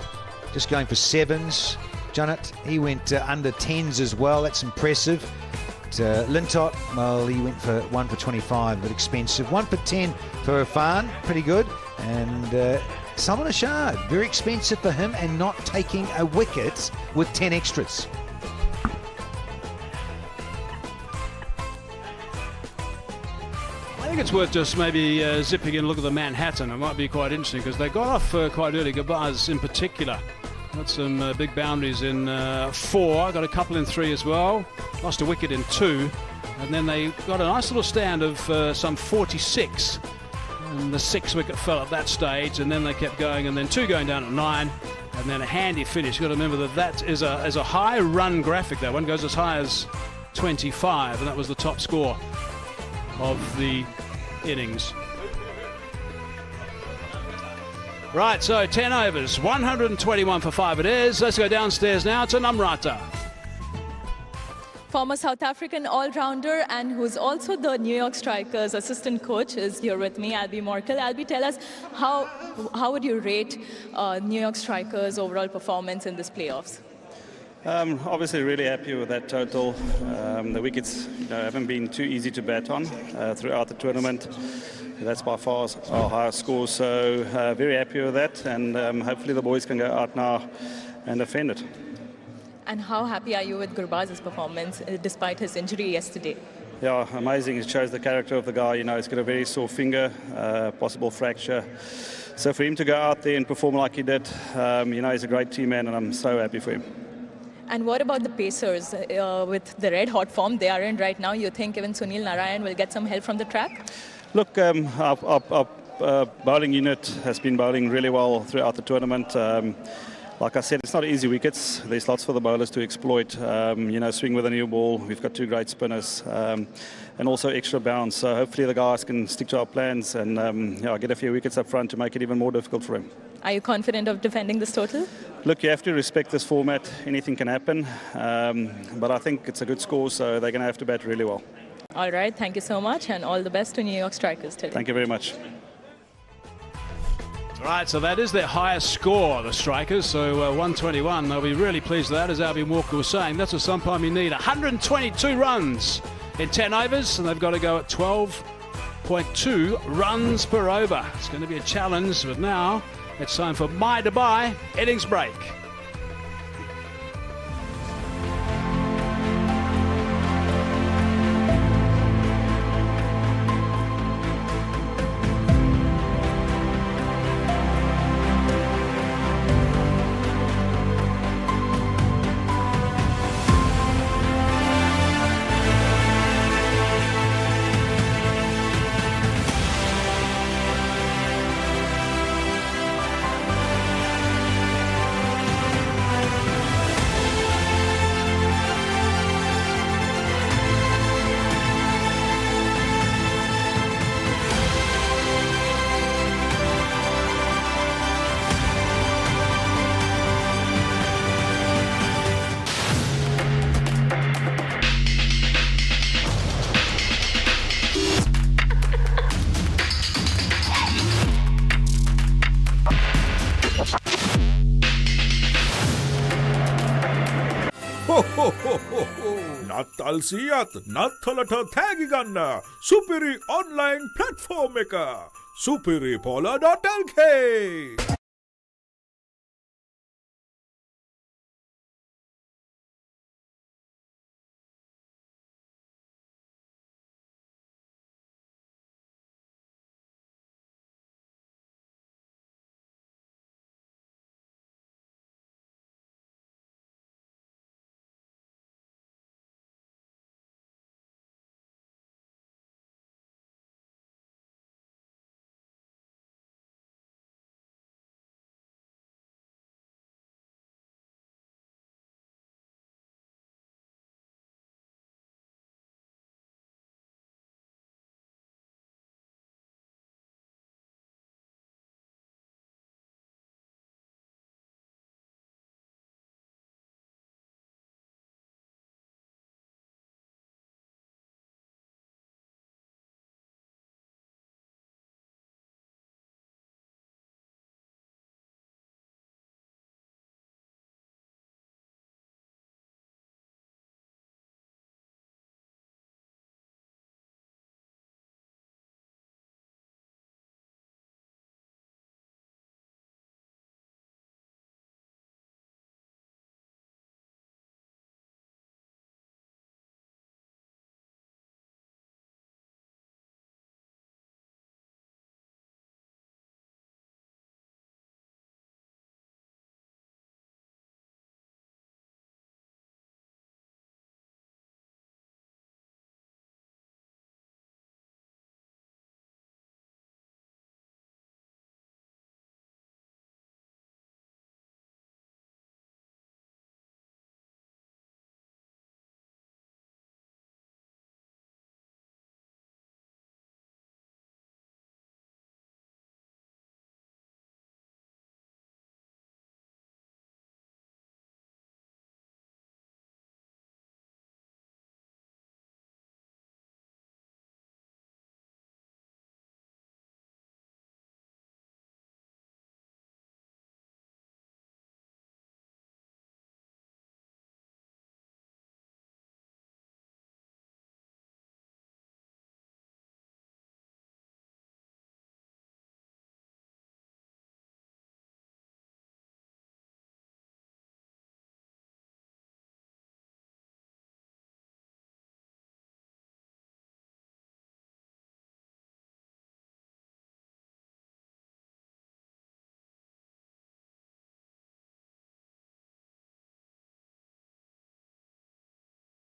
Just going for 7s. Junnit, he went under 10s as well. That's impressive. Lintott, well, he went for 1 for 25, but expensive. 1 for 10 for Irfan, pretty good. And Salman Ashad, very expensive for him and not taking a wicket with 10 extras. I think it's worth just maybe zipping in and look at the Manhattan. It might be quite interesting because they got off quite early. Gabaz in particular got some big boundaries in 4, got a couple in 3 as well, lost a wicket in 2, and then they got a nice little stand of some 46. And the 6 wicket fell at that stage, and then they kept going, and then 2 going down at 9, and then a handy finish. You've got to remember that is a high run graphic. That one goes as high as 25, and that was the top score of the innings. Right, so 10 overs, 121 for 5 it is. Let's go downstairs now to Namrata. Former South African all-rounder and who's also the New York Strikers assistant coach is here with me, Albie Morkel. Albie, tell us, how would you rate New York Strikers' overall performance in this playoffs? Obviously really happy with that total. The wickets haven't been too easy to bat on throughout the tournament. That's by far our highest score, so very happy with that, and hopefully the boys can go out now and defend it. And how happy are you with Gurbaz's performance despite his injury yesterday? Yeah, amazing. It shows the character of the guy. You know, he's got a very sore finger, possible fracture. So for him to go out there and perform like he did, you know, he's a great team man, and I'm so happy for him. And what about the Pacers? With the red-hot form they are in right now, you think even Sunil Narayan will get some help from the track? Look, our bowling unit has been bowling really well throughout the tournament. Like I said, it's not easy wickets. There's lots for the bowlers to exploit. You know, swing with a new ball. We've got 2 great spinners, and also extra bounce. So hopefully the guys can stick to our plans and get a few wickets up front to make it even more difficult for him. Are you confident of defending this total? Look, you have to respect this format. Anything can happen, but I think it's a good score, so they're going to have to bat really well. All right, thank you so much, and all the best to New York Strikers today. Thank you very much. Right, so that is their highest score, the Strikers. So 121, they'll be really pleased with that, as Albie Walker was saying. That's what Samp Army need. 122 runs in 10 overs, and they've got to go at 12.2 runs per over. It's going to be a challenge, but now it's time for my Dubai innings break. නත්තල් සීයත් නත්තලට තෑගි ගන්න සුපිරි online platform එක superipola.lk.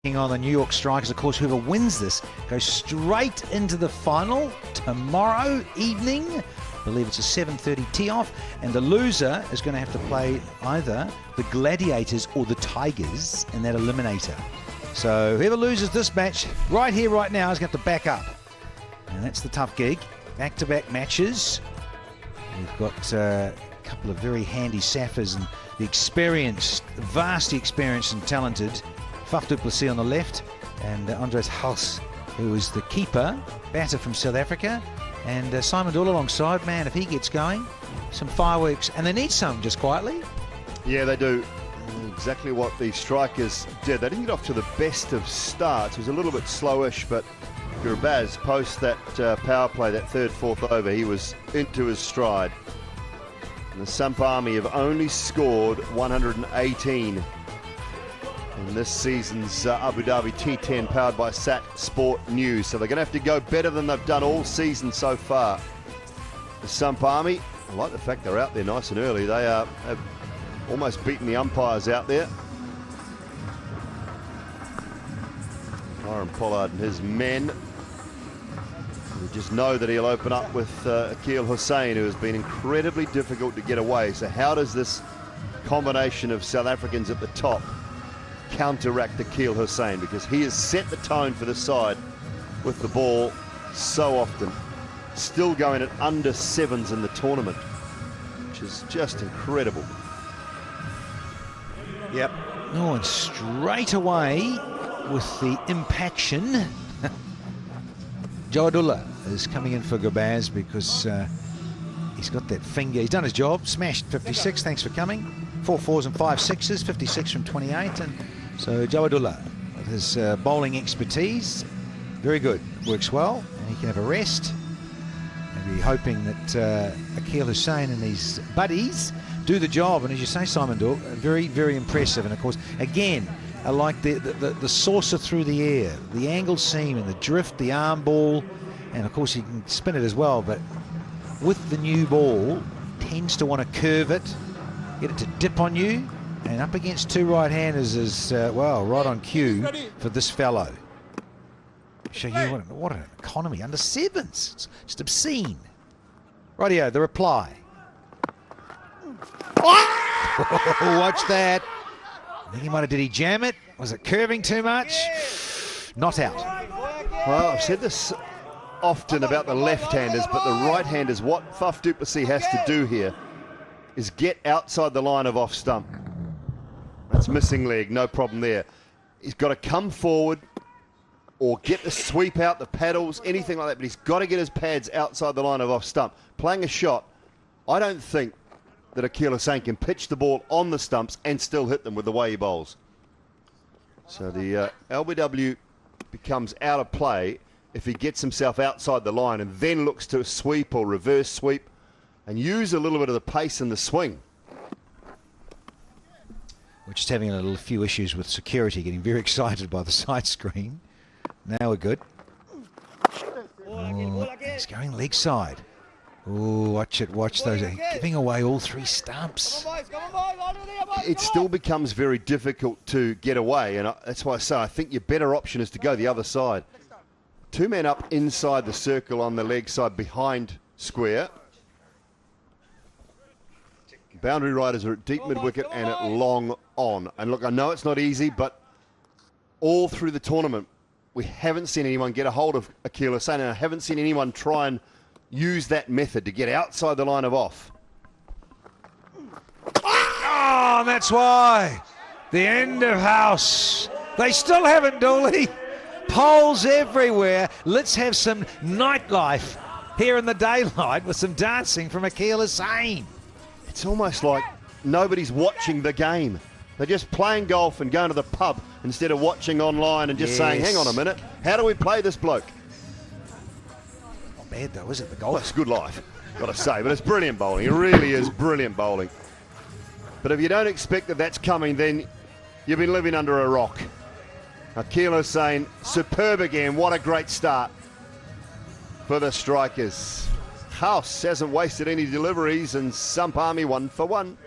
On the New York Strikers, of course, whoever wins this goes straight into the final tomorrow evening. I believe it's a 7:30 tee-off, and the loser is going to have to play either the Gladiators or the Tigers in that eliminator. So whoever loses this match right here, right now, is going to have to back up. And that's the tough gig. Back-to-back matches. We've got a couple of very handy Saffers and the experienced, vastly experienced and talented Faf du Plessis on the left, and Andres Hals, who is the keeper, batter from South Africa, and Simon Dool alongside. Man, if he gets going, some fireworks, and they need some, just quietly. Yeah, they do. Exactly what the Strikers did. They didn't get off to the best of starts. It was a little bit slowish, but Gurbaz, post that power play, that third, fourth over, he was into his stride. And the Samp Army have only scored 118 in this season's Abu Dhabi T10, powered by Sat Sport News. So they're going to have to go better than they've done all season so far. The Samp Army, I like the fact they're out there nice and early. They have almost beaten the umpires out there. Aaron Pollard and his men. We just know that he'll open up with Akil Hussain, who has been incredibly difficult to get away. So how does this combination of South Africans at the top counteract Akil Hussain, because he has set the tone for the side with the ball so often, still going at under sevens in the tournament, which is just incredible. Yep. Oh, and straight away with the impaction, Jawadullah is coming in for Gurbaz because he's got that finger. He's done his job, smashed 56, thanks for coming. 4 4s and 5 6s, 56 from 28, and so Jawadullah his bowling expertise. Very good. Works well, and he can have a rest. Maybe hoping that Akil Hussain and his buddies do the job. And as you say, Simon Dork, very, very impressive. And of course, again, I like the saucer through the air, the angled seam and the drift, the arm ball, and of course he can spin it as well. But with the new ball, tends to want to curve it, get it to dip on you, and up against two right-handers is well, right on cue for this fellow. Show you what an economy under sevens. It's just obscene. Rightio, the reply. Watch that. I think he might have, did he jam it? Was it curving too much? Not out. Well, I've said this often about the left-handers, but the right-handers, what Faf du Plessis has to do here is get outside the line of off stump. That's missing leg, no problem there. He's got to come forward or get the sweep out, the paddles, anything like that, but he's got to get his pads outside the line of off stump. Playing a shot, I don't think that Akil Hussain can pitch the ball on the stumps and still hit them with the way he bowls. So the LBW becomes out of play if he gets himself outside the line and then looks to sweep or reverse sweep and use a little bit of the pace in the swing. We're just having a few issues with security, getting very excited by the side screen. Now we're good. Oh, he's going leg side. Oh, watch it, watch those. Giving away all three stumps. It still becomes very difficult to get away, and that's why I say I think your better option is to go the other side. Two men up inside the circle on the leg side behind square. Boundary riders are at deep mid-wicket and at long on. And look, I know it's not easy, but all through the tournament, we haven't seen anyone get a hold of Akil Hussain, and I haven't seen anyone try and use that method to get outside the line of off. Oh, that's why. The end of house. They still haven't, Dooley. Poles everywhere. Let's have some nightlife here in the daylight with some dancing from Akil Hussain. It's almost like nobody's watching the game. They're just playing golf and going to the pub instead of watching online and just saying, hang on a minute, how do we play this bloke? Not bad though, is it, the golf? Well, it's good life, got to say, but it's brilliant bowling. It really is brilliant bowling. But if you don't expect that that's coming, then you've been living under a rock. Akil Hussain, superb again. What a great start for the strikers. House hasn't wasted any deliveries, and Sump Army 1 for 1.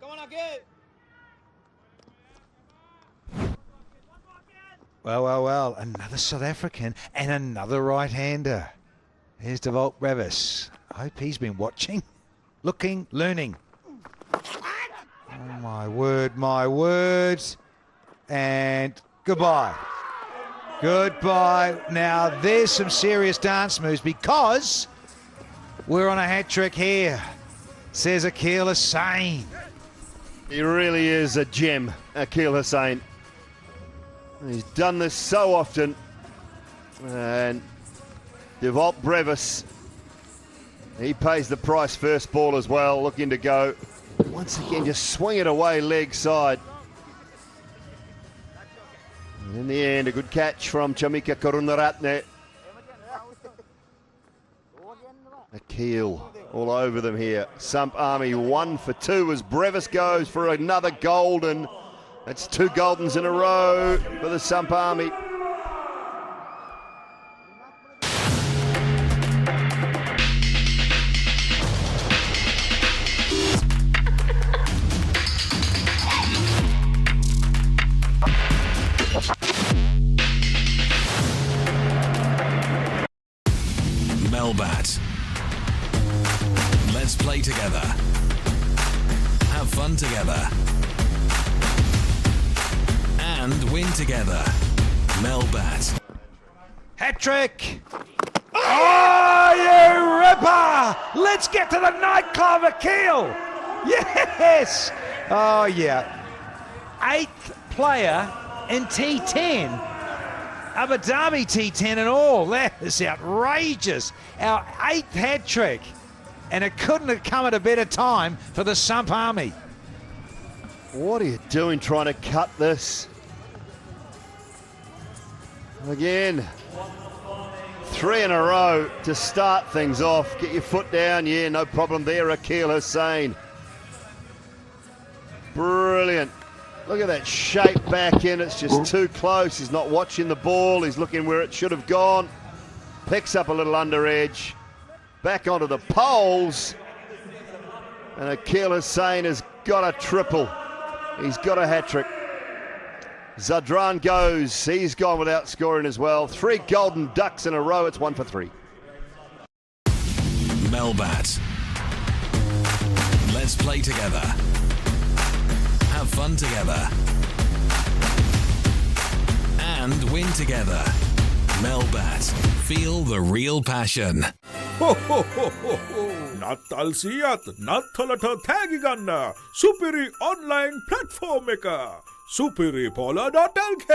Come on, Akil. Well, another South African and another right-hander. Here's Devolt Brevis. I hope he's been watching, looking, learning. Oh, my word. And goodbye. Goodbye. Now, there's some serious dance moves because we're on a hat-trick here, says Akil Hussain. He really is a gem, Akil Hussain. He's done this so often. And Devolt Brevis, he pays the price first ball as well, looking to go. Once again, just swing it away leg side. And in the end, a good catch from Chamika Karunaratne. Akil all over them here. Sump Army 1 for 2 as Brevis goes for another golden. That's 2 goldens in a row for the Sump Army. Melbat. Let's play together. Have fun together. And win together. Melbat. Hat-trick! Oh, you ripper! Let's get to the nightclub, Akil! Yes! Oh, yeah. 8th player in T10. A Dhabi T10 and all. That is outrageous. Our 8th hat-trick. And it couldn't have come at a better time for the Sump Army. What are you doing trying to cut this? Again. 3 in a row to start things off. Get your foot down. Yeah, no problem there, Akil Hussain. Brilliant. Look at that shape back in. It's just too close. He's not watching the ball. He's looking where it should have gone. Picks up a little under edge. Back onto the poles. And Akil Hussain has got a triple. He's got a hat-trick. Zadran goes. He's gone without scoring as well. 3 golden ducks in a row. It's 1 for 3. Melbat. Let's play together. Have fun together. And win together. Melbat. Feel the real passion. නත්තල් සියත් නත්තලට තෑගි ගන්න සුපිරි online platform එක superipola.lk.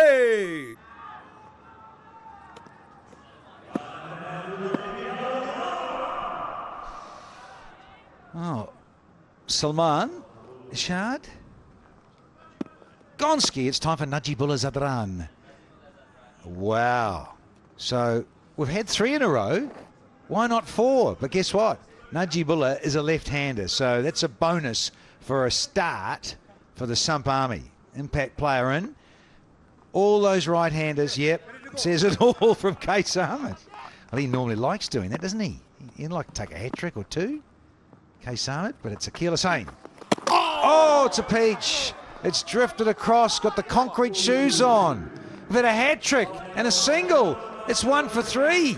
Oh, Salman, Ishad, Gonski. It's time for Najibullah Zadran. Wow. So we've had 3 in a row. Why not 4? But guess what? Najibullah is a left-hander, so that's a bonus for a start for the Sump Army. Impact player in. All those right-handers, yep, says it all from Case Ahmed. Well, he normally likes doing that, doesn't he? He'd like to take a hat-trick or 2. Case Ahmed, but it's Akil Hussain. Oh, it's a peach. It's drifted across, got the concrete shoes on. We've had a hat-trick and a single. It's 1 for 3.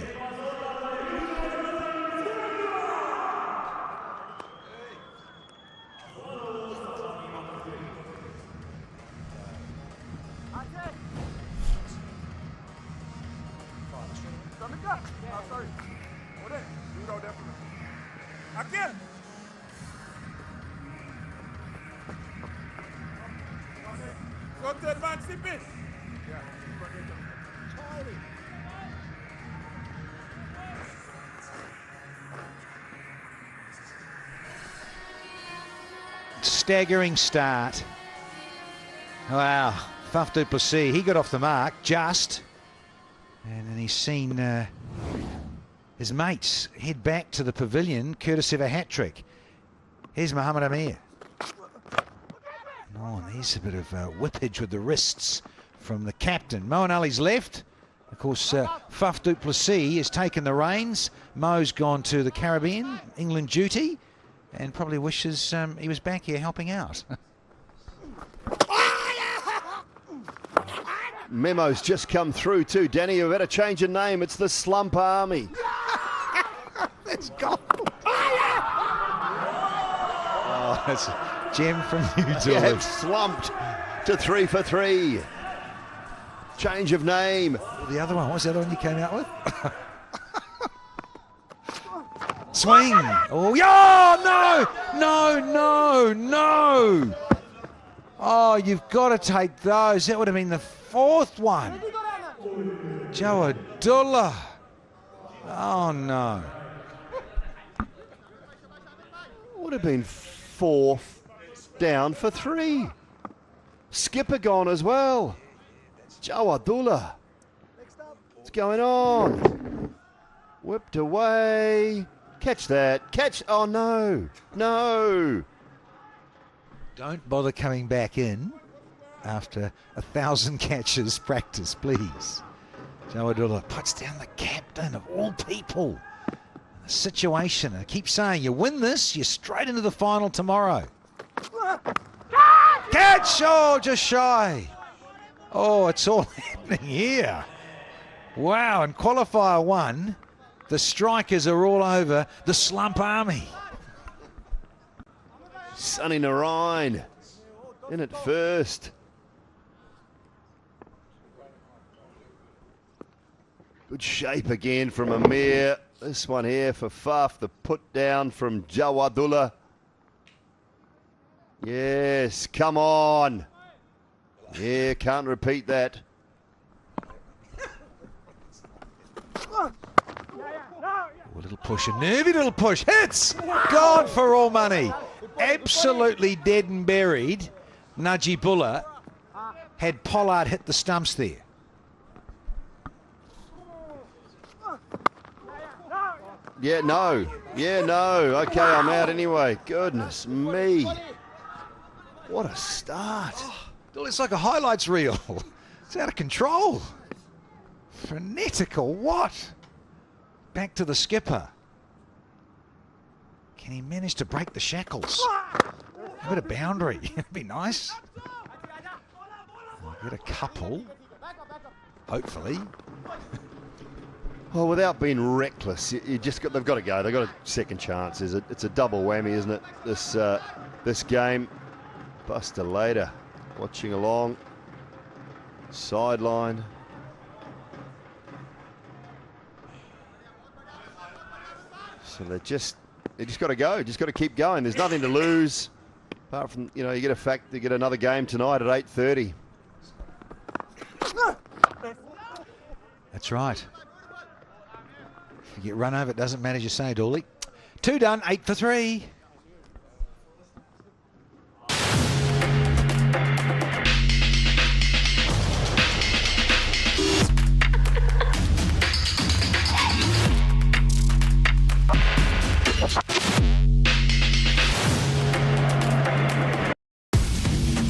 Staggering start. Wow, Faf du Plessis, he got off the mark just, and then he's seen his mates head back to the pavilion courtesy of a hat-trick. Here's Mohamed Amir. Oh, and there's a bit of whippage with the wrists from the captain. Moeen Ali's left. Of course, Faf du Plessis has taken the reins. Mo's gone to the Caribbean, England duty, and probably wishes he was back here helping out. Memo's just come through too, Danny. You've had to change your name. It's the Slump Army. Let's go. Oh, that's a gem from you, You have slumped to 3 for 3. Change of name. The other one, what's the other one you came out with? Swing. Oh, yeah, no. Oh, you've got to take those. That would have been the 4th one. Joe Abdullah. Oh, no. Would have been 4 down for 3. Skipper gone as well. Joe Abdullah. What's going on? Whipped away. Catch that. Catch. Oh, no. No. Don't bother coming back in after 1,000 catches practice, please. Joe Abdullah puts down the captain of all people. The situation. I keep saying, you win this, you're straight into the final tomorrow. Catch! Oh, just shy. Oh, it's all happening here. Wow, and qualifier 1, the strikers are all over the Slump Army. Sunny Narayan in at first. Good shape again from Amir. This one here for Faf. The put down from Jawadullah. Yes, come on. Yeah, can't repeat that. A little push, a nervy little push. Hits! Gone for all money. Absolutely dead and buried. Najibullah had Pollard hit the stumps there. Yeah, no. Yeah, no. Okay, I'm out anyway. Goodness me. What a start. Oh, it's like a highlights reel. It's out of control. Frenetical, what? Back to the skipper. Can he manage to break the shackles? A bit of boundary. It'd be nice. We'll get a couple. Hopefully. Well, without being reckless, they've got to go. They've got a second chance. It's a double whammy, isn't it? This game. Buster later, watching along. Sideline. So they just got to go. Just got to keep going. There's nothing to lose, apart from you get another game tonight at 8:30. That's right. If you get run over, it doesn't matter, as you say, Dooley. 2 done, 8 for 3.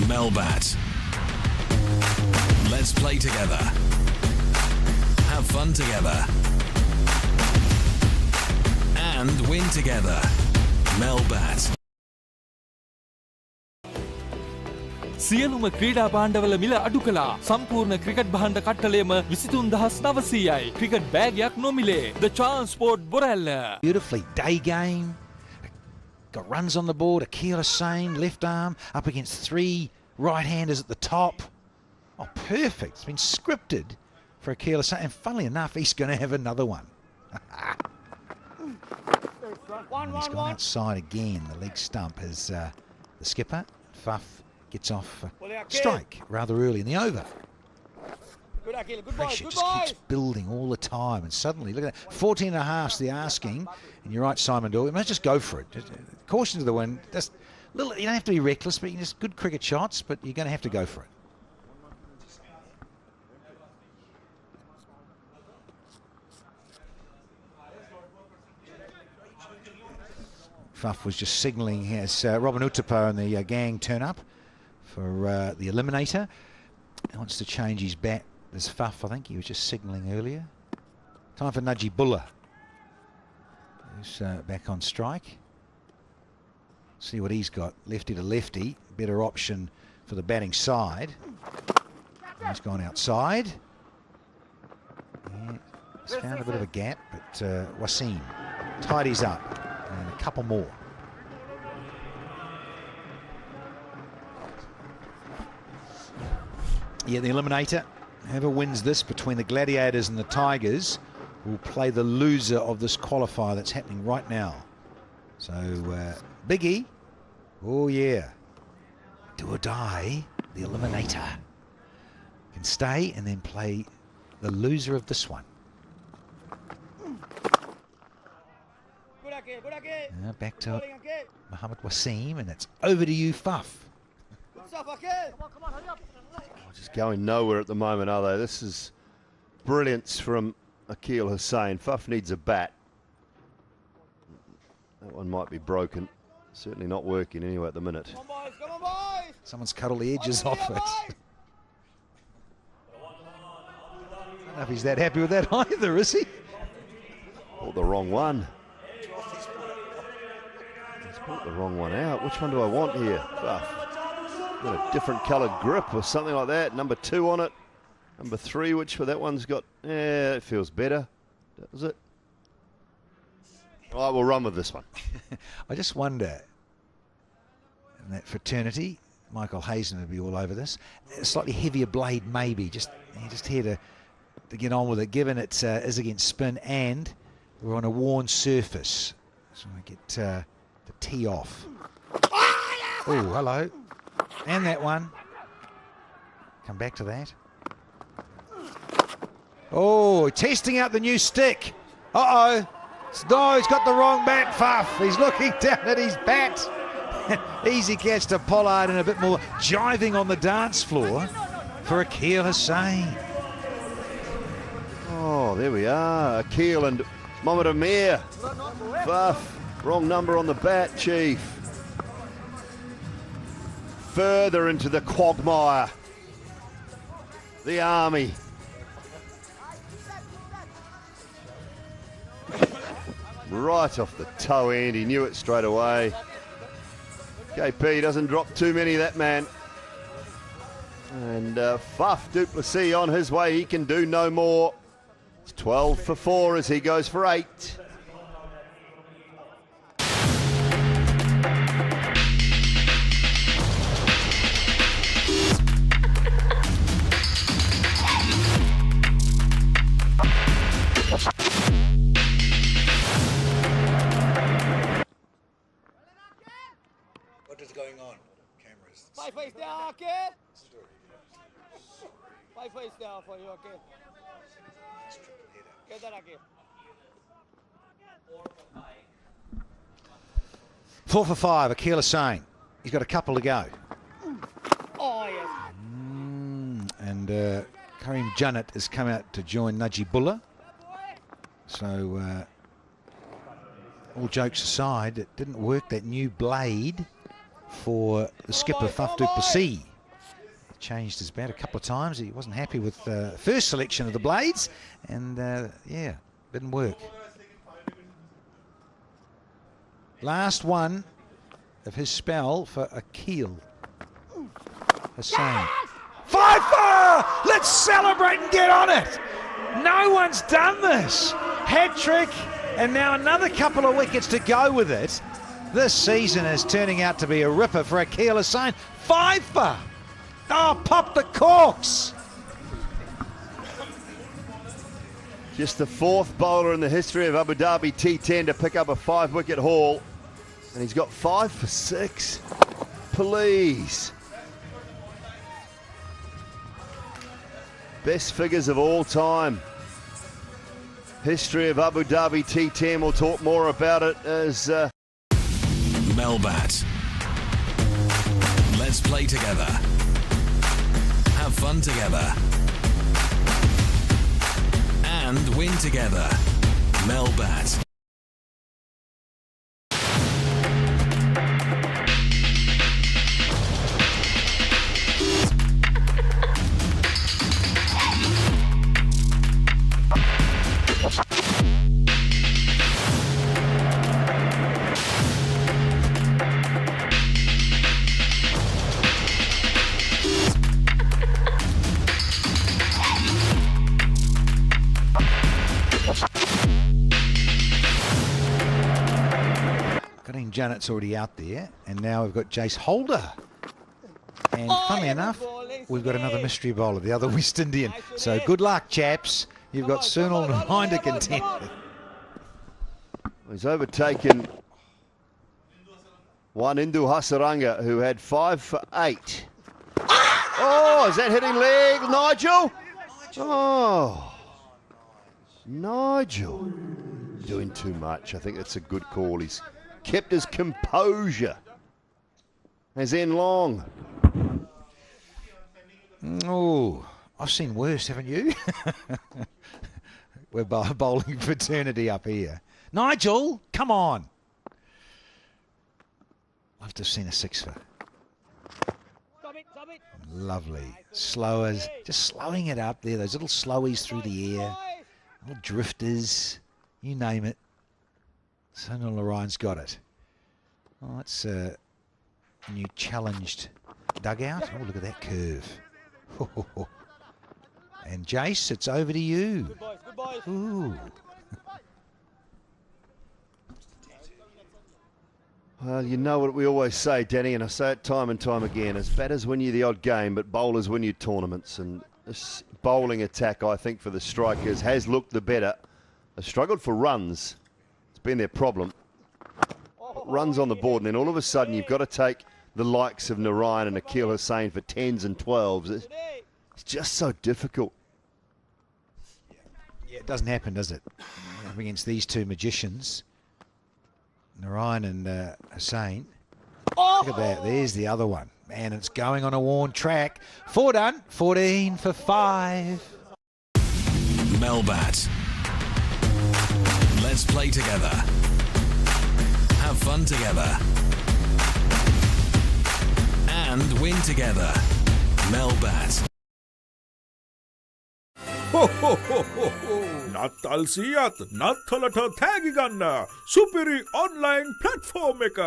Melbat. Let's play together. Have fun together. And win together. Melbat. සියලුම ක්‍රීඩා භාණ්ඩවල මිල අඩු කළා. සම්පූර්ණ cricket භාණ්ඩ කට්ටලයම 23900යි. Cricket බෑගයක් නොමිලේ. The Transport Borella. Beautifully, day game. Got runs on the board. Akil Hussain, left arm, up against 3 right-handers at the top. Oh, perfect. It's been scripted for Akil Hussain. And funnily enough, he's going to have another one. And he's gone outside again. The leg stump is the skipper. Fuff gets off strike rather early in the over. Pressure just keeps building all the time, and suddenly look at that. 14.5's the asking, and you're right, Simon Doyle. You must just go for it. Caution to the wind. Just little. You don't have to be reckless, but you just good cricket shots. But you're going to have to go for it. Fuff was just signalling as Robin Utapa and the gang turn up for the eliminator. He wants to change his bat. There's Fuff, I think he was just signalling earlier. Time for Najibullah, who's back on strike. See what he's got. Lefty to lefty, better option for the batting side. He's gone outside. Yeah, he's found a bit of a gap, but Wasim tidies up, and a couple more. Yeah, the eliminator. Whoever wins this between the Gladiators and the Tigers will play the loser of this qualifier that's happening right now. So, Biggie, oh yeah, do or die, the eliminator can stay and then play the loser of this one. Back to Muhammad Wasim, and it's over to you, Fuff. Just going nowhere at the moment, are they? This is brilliance from Akil Hussain. Fuff needs a bat. That one might be broken. Certainly not working anyway at the minute. Come on, boys, come on, boys. Someone's cut all the edges off it. I don't know if he's that happy with that either, is he? Pulled the wrong one. He's pulled the wrong one out. Which one do I want here? Fuff. Got a different coloured grip or something like that. Number 2 on it. Number 3, which for that one's got, yeah, it feels better. Does it? All right, we'll run with this one. I just wonder, in that fraternity, Michael Hazen would be all over this. A slightly heavier blade, maybe. Just here to to get on with it, given it is against spin and we're on a worn surface. So I get the tee off. Oh, hello. And that one. Come back to that. Oh, testing out the new stick. Uh-oh. No, he's got the wrong bat, Fuff. He's looking down at his bat. Easy catch to Pollard and a bit more jiving on the dance floor for Akil Hussain. Oh, there we are. Akil and Mohamed Amir. Fuff. Wrong number on the bat, Chief. Further into the quagmire. The Army. Right off the toe end, he knew it straight away. KP doesn't drop too many, that man. And Fuff du Plessis on his way, he can do no more. It's 12 for 4 as he goes for 8. What is going on? Cameras. Five face down, okay? Five face down for you, okay? Get that, okay? 4 for 5, Akil Hussain. He's got a couple to go. Oh, yes. And Karim Junnit has come out to join Najibullah. So, all jokes aside, it didn't work, that new blade for the skipper, Fuff du Plessis. He changed his bat a couple of times. He wasn't happy with the first selection of the blades, and yeah, didn't work. Last one of his spell for Akil Hussain. 5-4! Let's celebrate and get on it! No one's done this. Hat trick, and now another couple of wickets to go with it. This season is turning out to be a ripper for Akil Hussain. 5-for! Oh, pop the corks! Just the 4th bowler in the history of Abu Dhabi T10 to pick up a 5-wicket haul. And he's got 5 for 6. Please. Best figures of all time. History of Abu Dhabi T10. We'll talk more about it as... Melbat. Let's play together. Have fun together. And win together. Melbat. Janet's already out there, and now we've got Jace Holder. And funnily enough, we've got another mystery bowler, the other West Indian. So good luck, chaps. You've got Sunil Narine to contend with. He's overtaken one Indu Hasaranga, who had 5 for 8. Oh, is that hitting leg, Nigel? Oh, Nigel. Doing too much. I think that's a good call. He's kept his composure. As in Long. Oh, I've seen worse, haven't you? We're bowling fraternity up here. Nigel, come on. I've just seen a 6-for. Lovely. Slowers, just slowing it up there. Those little slowies through the air. Little drifters. You name it. Sunil Narayan's got it. Oh, that's a new challenged dugout. Oh, look at that curve. And Jace, it's over to you. Good boys, good boys. Ooh. Well, you know what we always say, Danny, and I say it time and time again. As batters win you the odd game, but bowlers win you tournaments. And this bowling attack, I think, for the strikers has looked the better. They've struggled for runs. It's been their problem. Runs on the board, and then all of a sudden you've got to take the likes of Narayan and Akil Hussain for 10s and 12s. It's just so difficult. Yeah, it doesn't happen, does it? Against these two magicians, Narayan and Hussain. Look at that, there's the other one. Man, it's going on a worn track. 4 done, 14 for 5. Melbat. Let's play together. Have fun together. And win together. Melbat. නත්තල් සියත් නත්තලට තෑගි ගන්න සුපිරි online platform එක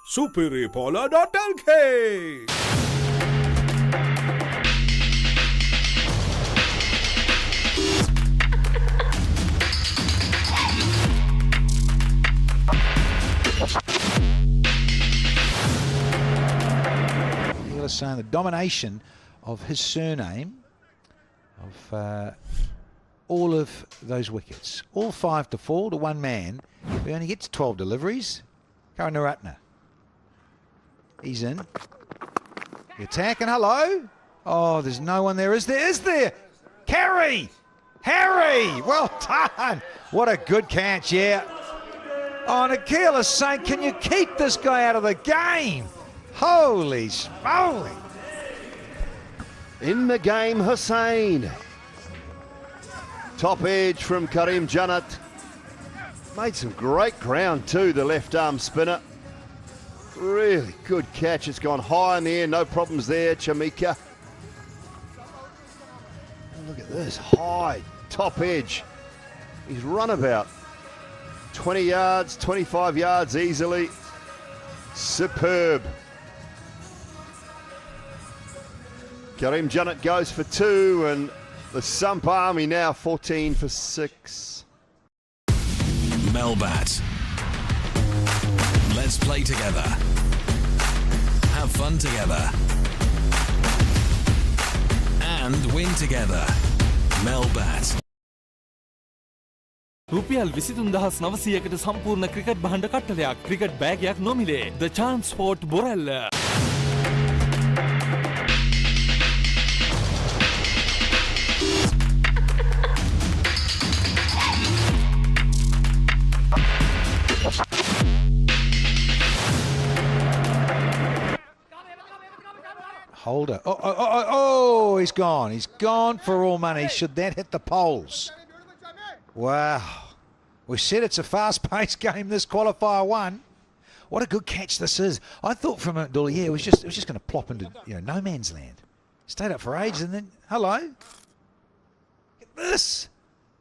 superipola.lk. Saying the domination of his surname of all of those wickets, all 5 to fall to one man. He only gets 12 deliveries. Karunaratne, he's in the attack, and hello. Oh, there's no one there, is there? Is there? Harry, well done. What a good catch, yeah. Oh, and Akil is saying, can you keep this guy out of the game? Holy smoly. In the game, Hussain. Top edge from Karim Janat. Made some great ground too, the left arm spinner. Really good catch. It's gone high in the air, no problems there, Chamika. Look at this, high, top edge. He's run about 20 yards, 25 yards easily. Superb. Karim Janat goes for 2, and the Sump Army now 14 for 6. Melbat. Let's play together. Have fun together. And win together. Melbat. රුපියල් 23900කට සම්පූර්ණ cricket භාණ්ඩ කට්ටලයක් cricket බෑගයක් නොමිලේ The Chance Sport Borella. Holder. Oh, he's gone. He's gone for all money. Should that hit the poles? Wow. We said it's a fast-paced game, this qualifier 1. What a good catch this is. I thought from Abdullah, yeah, it was just going to plop into no man's land. Stayed up for ages, and then hello. Look at this.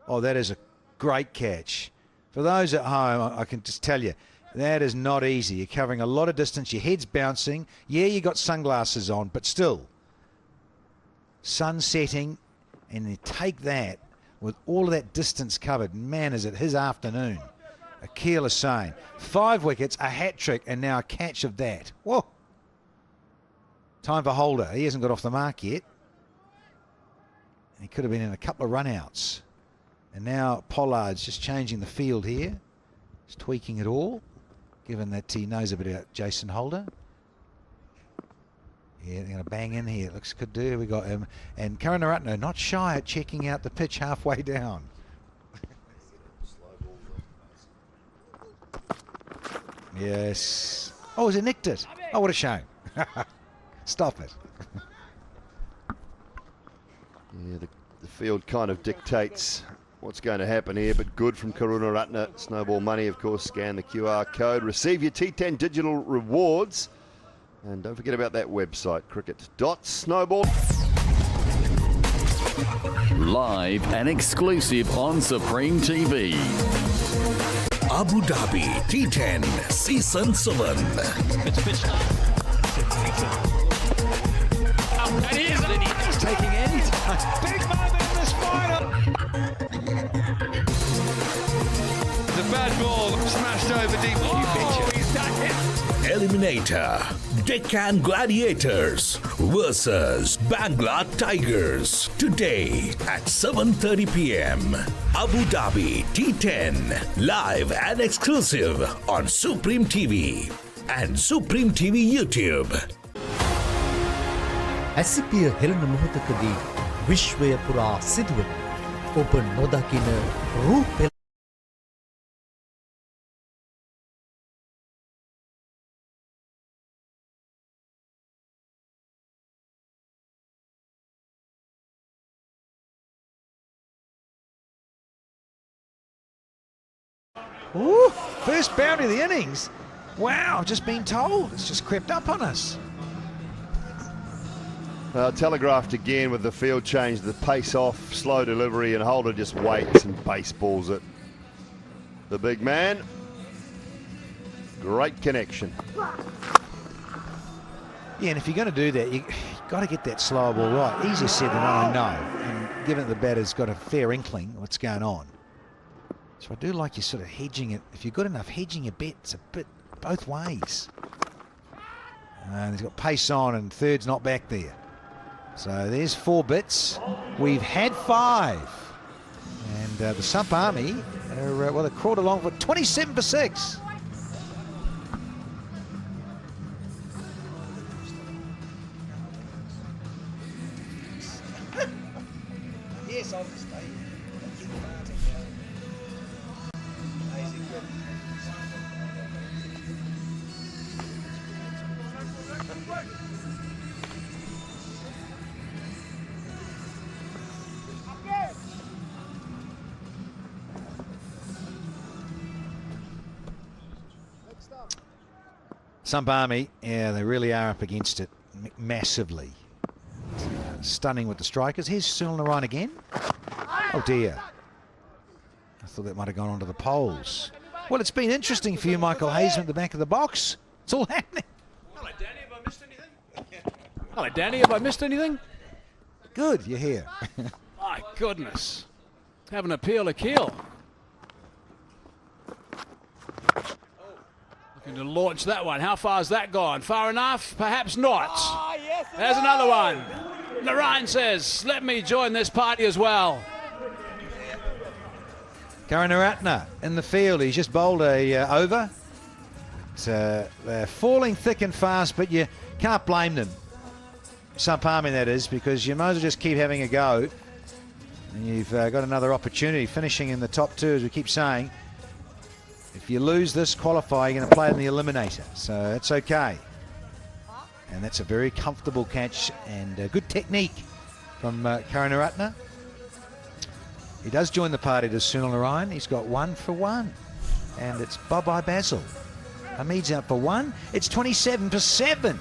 Oh, that is a great catch. For those at home, I can just tell you, that is not easy. You're covering a lot of distance. Your head's bouncing. Yeah, you got sunglasses on, but still. Sun setting, and you take that with all of that distance covered. Man, is it his afternoon. Akil Hussain. 5 wickets, a hat-trick, and now a catch of that. Whoa. Time for Holder. He hasn't got off the mark yet. He could have been in a couple of run-outs. And now Pollard's just changing the field here. Just tweaking it all, given that he knows a bit about Jason Holder. Yeah, they're going to bang in here. Looks good, do. We got him. And Karunaratne not shy at checking out the pitch halfway down. Yes. Oh, has it nicked it? Oh, what a shame. Stop it. Yeah, the field kind of dictates what's going to happen here, but good from Karunaratne. Snowball money, of course. Scan the QR code. Receive your T10 digital rewards. And don't forget about that website, cricket.snowball. Live and exclusive on Supreme TV. Abu Dhabi T10 Season 7. And he's taking any time. Big moment in this final. The bad ball smashed over deep. Oh, he's Eliminator Deccan Gladiators versus Bangla Tigers today at 7:30 p.m. Abu Dhabi T10 live and exclusive on Supreme TV and Supreme TV YouTube. ඇසිපිය හෙළන මොහොතකදී විශ්වය පුරා සිදුවන ඔබ නොදකින රූප Ooh, first boundary of the innings. Wow, just been told. It's just crept up on us. Telegraphed again with the field change, the pace off, slow delivery, and Holder just waits and baseballs it. The big man, great connection. Yeah, and if you're going to do that, you've got to get that slow ball right. Easier said than done, I know. And given that the batter's got a fair inkling of what's going on. So I do like you sort of hedging it. If you're good enough, hedging your bets a bit both ways. And he's got pace on and third's not back there. So there's 4 bits. We've had 5. And the Sump Army, well, they crawled along for 27 for 6. Yes, I'll just stay. Sump Army, yeah, they really are up against it massively. Stunning with the strikers. Here's Sunil Narayan again. Oh dear. I thought that might have gone onto the poles. Well, it's been interesting for you, Michael Hazen, at the back of the box. It's all happening. Hello, Danny. Have I missed anything? Hello, Danny. Have I missed anything? Good, you're here. My goodness. Having a peel a keel. Looking to launch that one. How far has that gone? Far enough? Perhaps not. Oh, yes, there's another one. Narayan says, let me join this party as well. Karunaratne in the field. He's just bowled a over. They're falling thick and fast, but you can't blame them. Sump Army, that is, because you might as well just keep having a go. And you've got another opportunity, finishing in the top 2, as we keep saying. If you lose this qualifier, you're going to play in the eliminator, so it's okay. And that's a very comfortable catch and good technique from Karunaratne. He does join the party to Sunil Narayan. He's got 1 for 1, and it's bye-bye Basil. Hamid's out for 1. It's 27 for 7.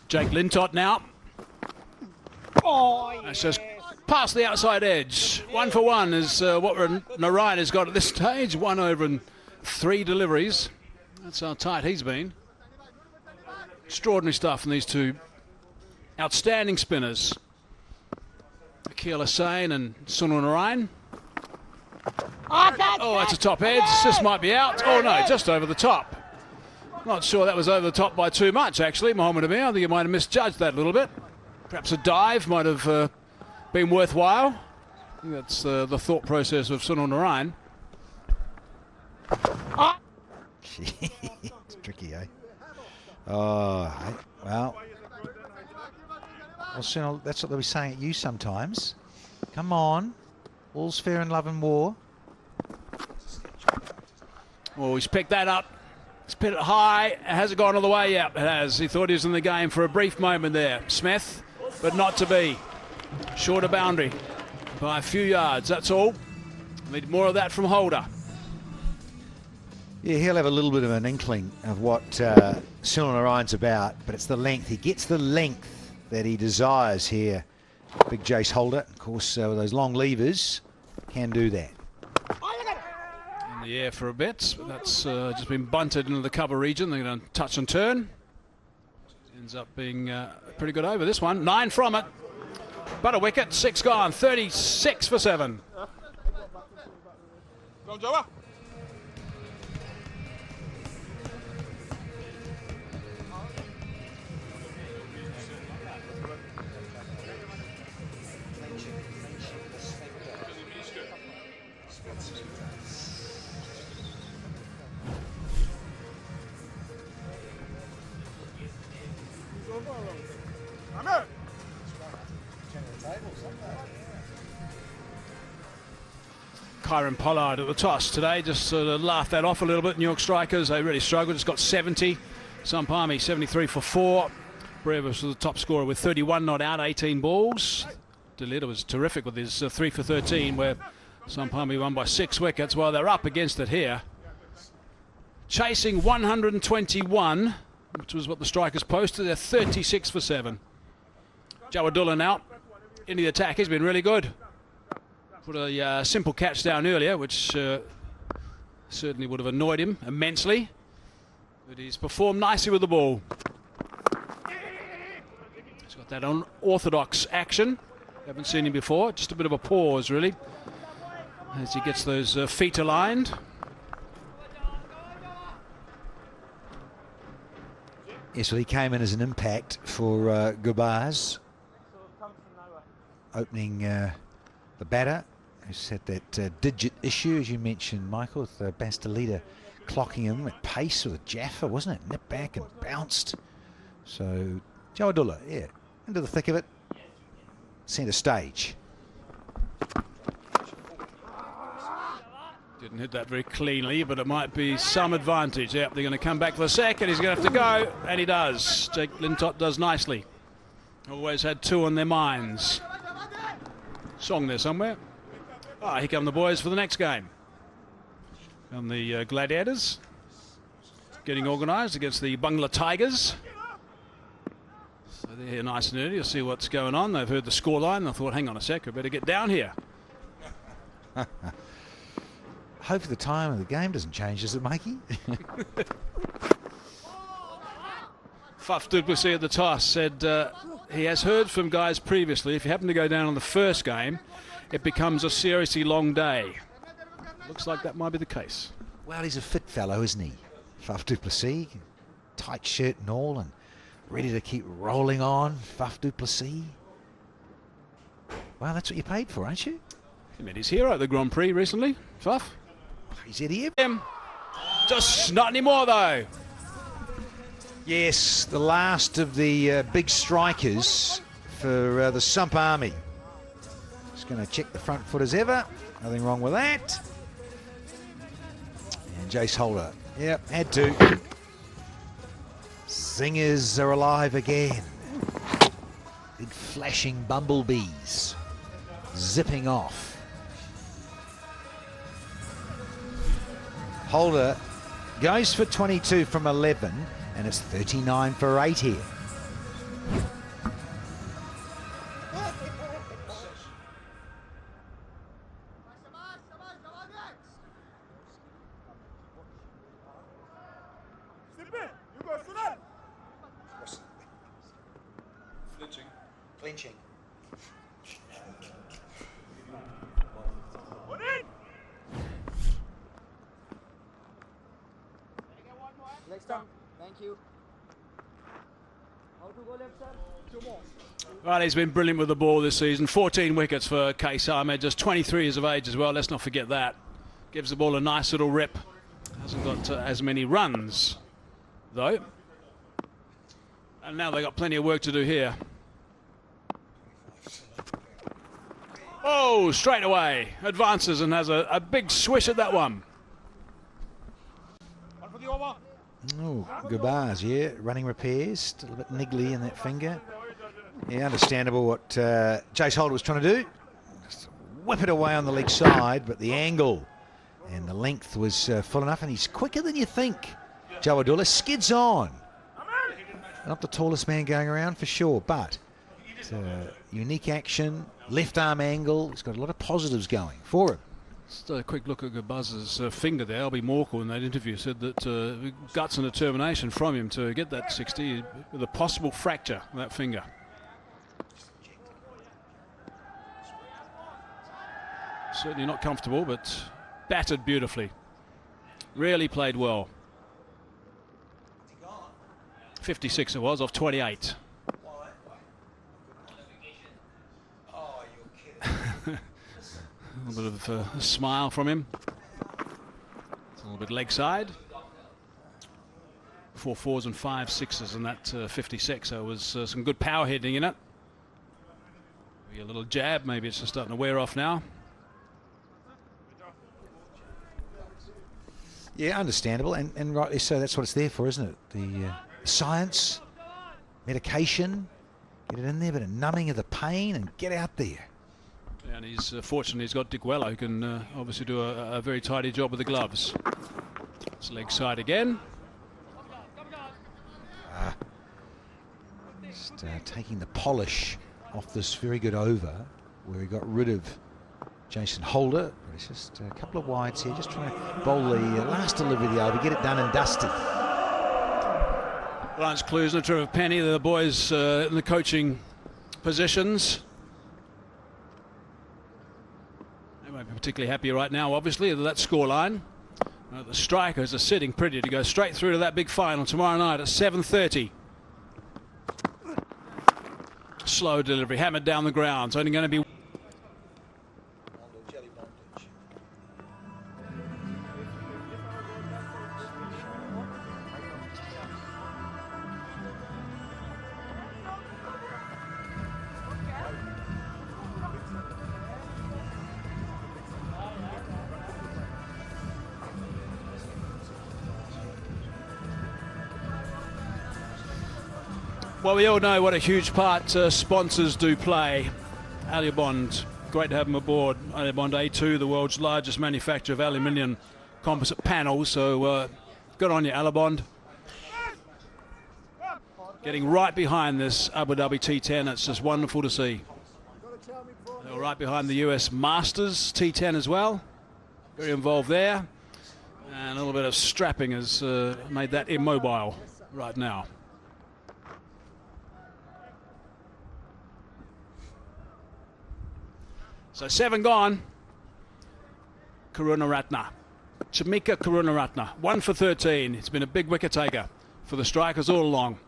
Jake Lintott now. Oh, that's just past the outside edge. 1 for 1 is what Narayan has got at this stage. 1 over in 3 deliveries. That's how tight he's been. Extraordinary stuff from these 2 outstanding spinners. Akhil Hussain and Sunil Narayan. Oh, that's a top edge. This might be out. Oh no, just over the top. Not sure that was over the top by too much, actually, Mohammed Amir. I think you might have misjudged that a little bit. Perhaps a dive might have been worthwhile. I think that's the thought process of Sunil Narayan. It's tricky, eh? Oh, well, Sunil, that's what they'll be saying at you sometimes. Come on. All's fair in love and war. Oh, he's picked that up. He's put it high. Has it gone all the way? Yeah, it has. He thought he was in the game for a brief moment there, Smith, but not to be. Shorter boundary by a few yards, that's all. Need more of that from Holder. Yeah, he'll have a little bit of an inkling of what Sunil Narayan's about, but it's the length. He gets the length that he desires here. Big Jace Holder, of course, with those long levers, can do that. In the air for a bit, but that's just been bunted into the cover region. They're going to touch and turn. Ends up being pretty good over this one. 9 from it. But a wicket, 6 gone, 36 for 7. Kyron Pollard at the toss today, just sort of laughed that off a little bit. New York Strikers, they really struggled. It's got 70. Sampami 73 for 4. Brevis was the top scorer with 31 not out, 18 balls. DeLita was terrific with his 3 for 13, where Sampami won by 6 wickets while they're up against it here. Chasing 121, which was what the Strikers posted. They're 36 for 7. Jawadullah now into the attack. He's been really good. Put a simple catch down earlier, which certainly would have annoyed him immensely. But he's performed nicely with the ball. He's got that unorthodox action. Haven't seen him before. Just a bit of a pause, really, as he gets those feet aligned. Yes, well, he came in as an impact for Gubars, opening the batter, who's had that digit issue, as you mentioned, Michael, with Bastelita clocking him at pace with a Jaffa, wasn't it? Nipped back and bounced. So, Jawadullah, yeah, into the thick of it, centre stage. Didn't hit that very cleanly, but it might be some advantage. Yep, they're going to come back for the second. He's going to have to go, and he does. Jake Lintott does nicely. Always had 2 on their minds. Song there somewhere. Ah, here come the boys for the next game. And the Gladiators getting organised against the Bangla Tigers. So they're here nice and early. You'll see what's going on. They've heard the scoreline. They thought, hang on a sec, we better get down here. Hopefully the time of the game doesn't change, does it, Mikey? Faf du Plessis at the toss said he has heard from guys previously, if you happen to go down on the first game, it becomes a seriously long day. Looks like that might be the case. Well, he's a fit fellow, isn't he? Faf du Plessis, tight shirt and all, and ready to keep rolling on. Faf du Plessis. Well, that's what you paid for, aren't you? He met his hero at the Grand Prix recently, Faf. He's here. Just not anymore, though. Yes, the last of the big strikers for the Sump Army. Just going to check the front foot as ever. Nothing wrong with that. And Jace Holder. Yep, had to. Singers are alive again. Big flashing bumblebees zipping off. Holder goes for 22 from 11, and it's 39 for 8 here. Clinching. Next time. Thank you. How to go left, sir? 2 more. Well, he's been brilliant with the ball this season. 14 wickets for Case Ahmed, just 23 years of age as well. Let's not forget that. Gives the ball a nice little rip. Hasn't got as many runs, though. And now they've got plenty of work to do here. Oh, straight away. Advances and has a big swish at that one. Oh, Gubars, yeah, running repairs, still a bit niggly in that finger. Yeah, understandable what Jace Holder was trying to do. Just whip it away on the leg side, but the angle And the length was full enough, and he's quicker than you think. Joe Adula skids on. Not the tallest man going around for sure, but unique action, left arm angle. He's got a lot of positives going for him. Just a quick look at Buzz's finger there. Albie Morkel in that interview said that guts and determination from him to get that 60 with a possible fracture of that finger. Certainly not comfortable, but battered beautifully. Really played well. 56 it was off 28. A little bit of a smile from him. A little bit leg side. 4 4s and 5 6s in that 56. So it was some good power hitting in it. Maybe a little jab. Maybe it's just starting to wear off now. Yeah, understandable, and rightly so. That's what it's there for, isn't it? The science, medication, get it in there, but a numbing of the pain, and get out there. And he's fortunate he's got Dick Weller, who can obviously do a very tidy job with the gloves. It's leg side again. Just taking the polish off this very good over, where he got rid of Jason Holder. But it's just a couple of wides here, just trying to bowl the last delivery of the over, get it done and dusted. Lance Klusner, Trevor Penny, the boys in the coaching positions. They won't be particularly happy right now, obviously, with that scoreline. The strikers are sitting pretty to go straight through to that big final tomorrow night at 7:30. Slow delivery, hammered down the ground. It's only going to be... Well, we all know what a huge part sponsors do play. Alibond, great to have them aboard. Alibond A2, the world's largest manufacturer of aluminium composite panels. So good on you, Alibond. Getting right behind this Abu Dhabi T10. It's just wonderful to see. They were right behind the US Masters T10 as well. Very involved there. And a little bit of strapping has made that immobile right now. So 7 gone. Karunaratne. Chamika Karunaratne. 1 for 13. It's been a big wicket taker for the strikers all along.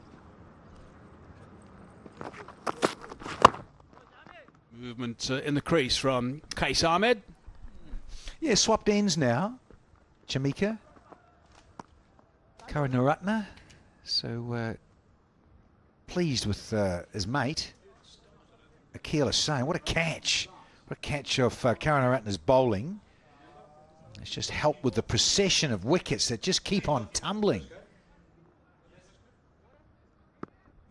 Movement in the crease from Qais Ahmed. Yeah, swapped ends now. Chamika Karunaratne. So pleased with his mate. Akil is saying, what a catch. What a catch of Karunaratne's bowling. It's just helped with the procession of wickets that just keep on tumbling.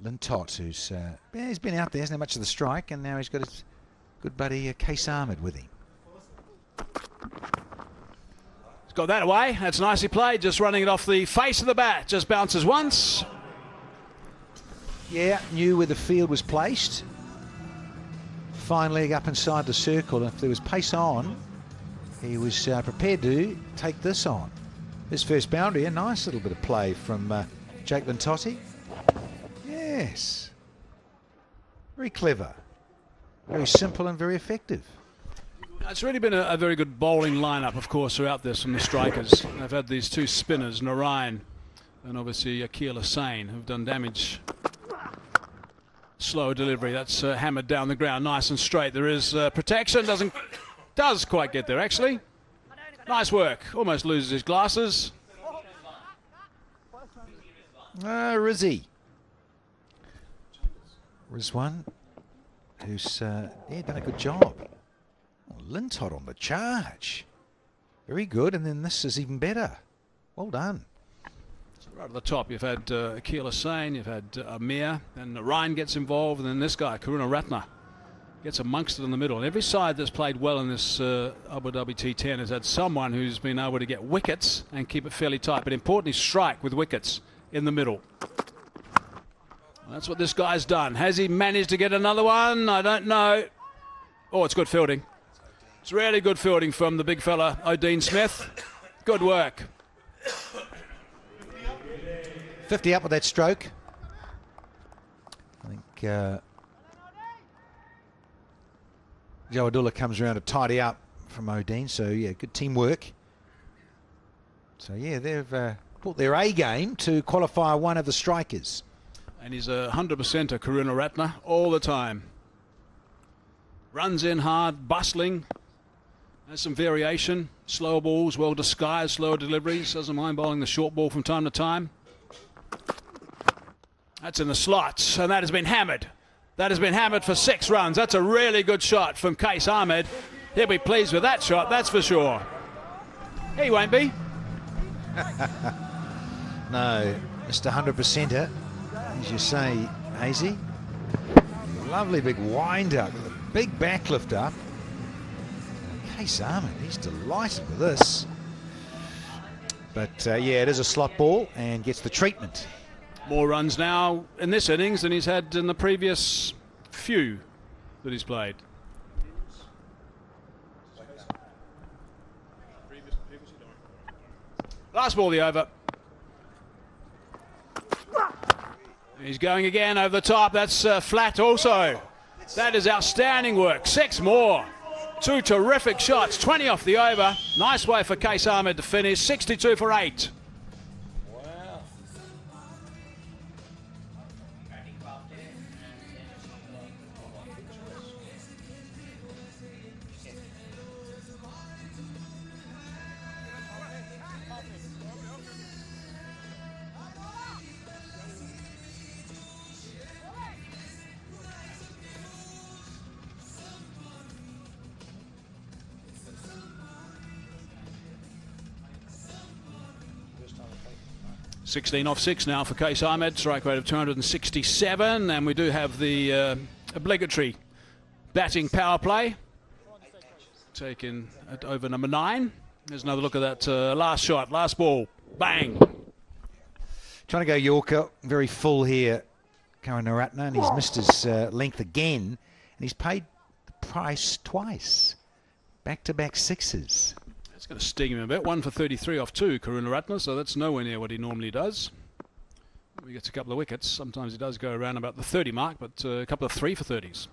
Lintott, who's he's been out there, hasn't had much of the strike, and now he's got his good buddy Qais Ahmed with him. He's got that away. That's nicely played. Just running it off the face of the bat. Just bounces once. Yeah, knew where the field was placed. Fine leg up inside the circle. If there was pace on, he was prepared to take this on. His first boundary, a nice little bit of play from Jake Lintott. Yes. Very clever. Very simple and very effective. It's really been a very good bowling lineup, of course, throughout this from the strikers. They've had these 2 spinners, Narayan and obviously Akil Hussain, who've done damage. Slow delivery, that's hammered down the ground, nice and straight. There is protection, does quite get there actually. Nice work, almost loses his glasses. Rizzy. Rizwan, who's done a good job. Oh, Lintott on the charge. Very good, and then this is even better. Well done. Right at the top, you've had Akil Hussain, you've had Amir, and Ryan gets involved, and then this guy, Karunaratne. gets amongst it in the middle. And every side that's played well in this Abu Dhabi T10 has had someone who's been able to get wickets and keep it fairly tight, but importantly strike with wickets in the middle. That's what this guy's done. Has he managed to get another one? I don't know. Oh, it's good fielding. It's really good fielding from the big fella, O'Dean Smith. Good work. 50 up with that stroke. I think Joe Abdullah comes around to tidy up from O'Dean, so yeah, good teamwork. So yeah, they've put their A game to qualify one of the strikers. And he's 100% a Karuna Ratner all the time. Runs in hard, bustling. Has some variation. Slower balls, well disguised, slower deliveries. Doesn't mind bowling the short ball from time to time. That's in the slots, and that has been hammered. That has been hammered for 6 runs. That's a really good shot from Qais Ahmed. He'll be pleased with that shot, that's for sure. He won't be. No, Mr. 100%er, as you say, Hazy. Lovely big wind up, with a big backlift up. Qais Ahmed, he's delighted with this. But yeah, it is a slot ball and gets the treatment. More runs now in this innings than he's had in the previous few that he's played. Last ball of the over. He's going again over the top. That's flat also. That is outstanding work. 6 more. 2 terrific shots. 20 off the over. Nice way for Qais Ahmed to finish. 62 for 8. 16 off 6 now for Qais Ahmed, strike rate of 267, and we do have the obligatory batting power play taken at over number 9. There's another look at that last shot, last ball, bang. Trying to go Yorker, very full here, Karunaratne, and he's missed his length again, and he's paid the price twice, back-to-back 6s. It's going to sting him a bit. 1 for 33 off 2, Karunaratne, so that's nowhere near what he normally does. He gets a couple of wickets. Sometimes he does go around about the 30 mark, but a couple of 3 for 30s.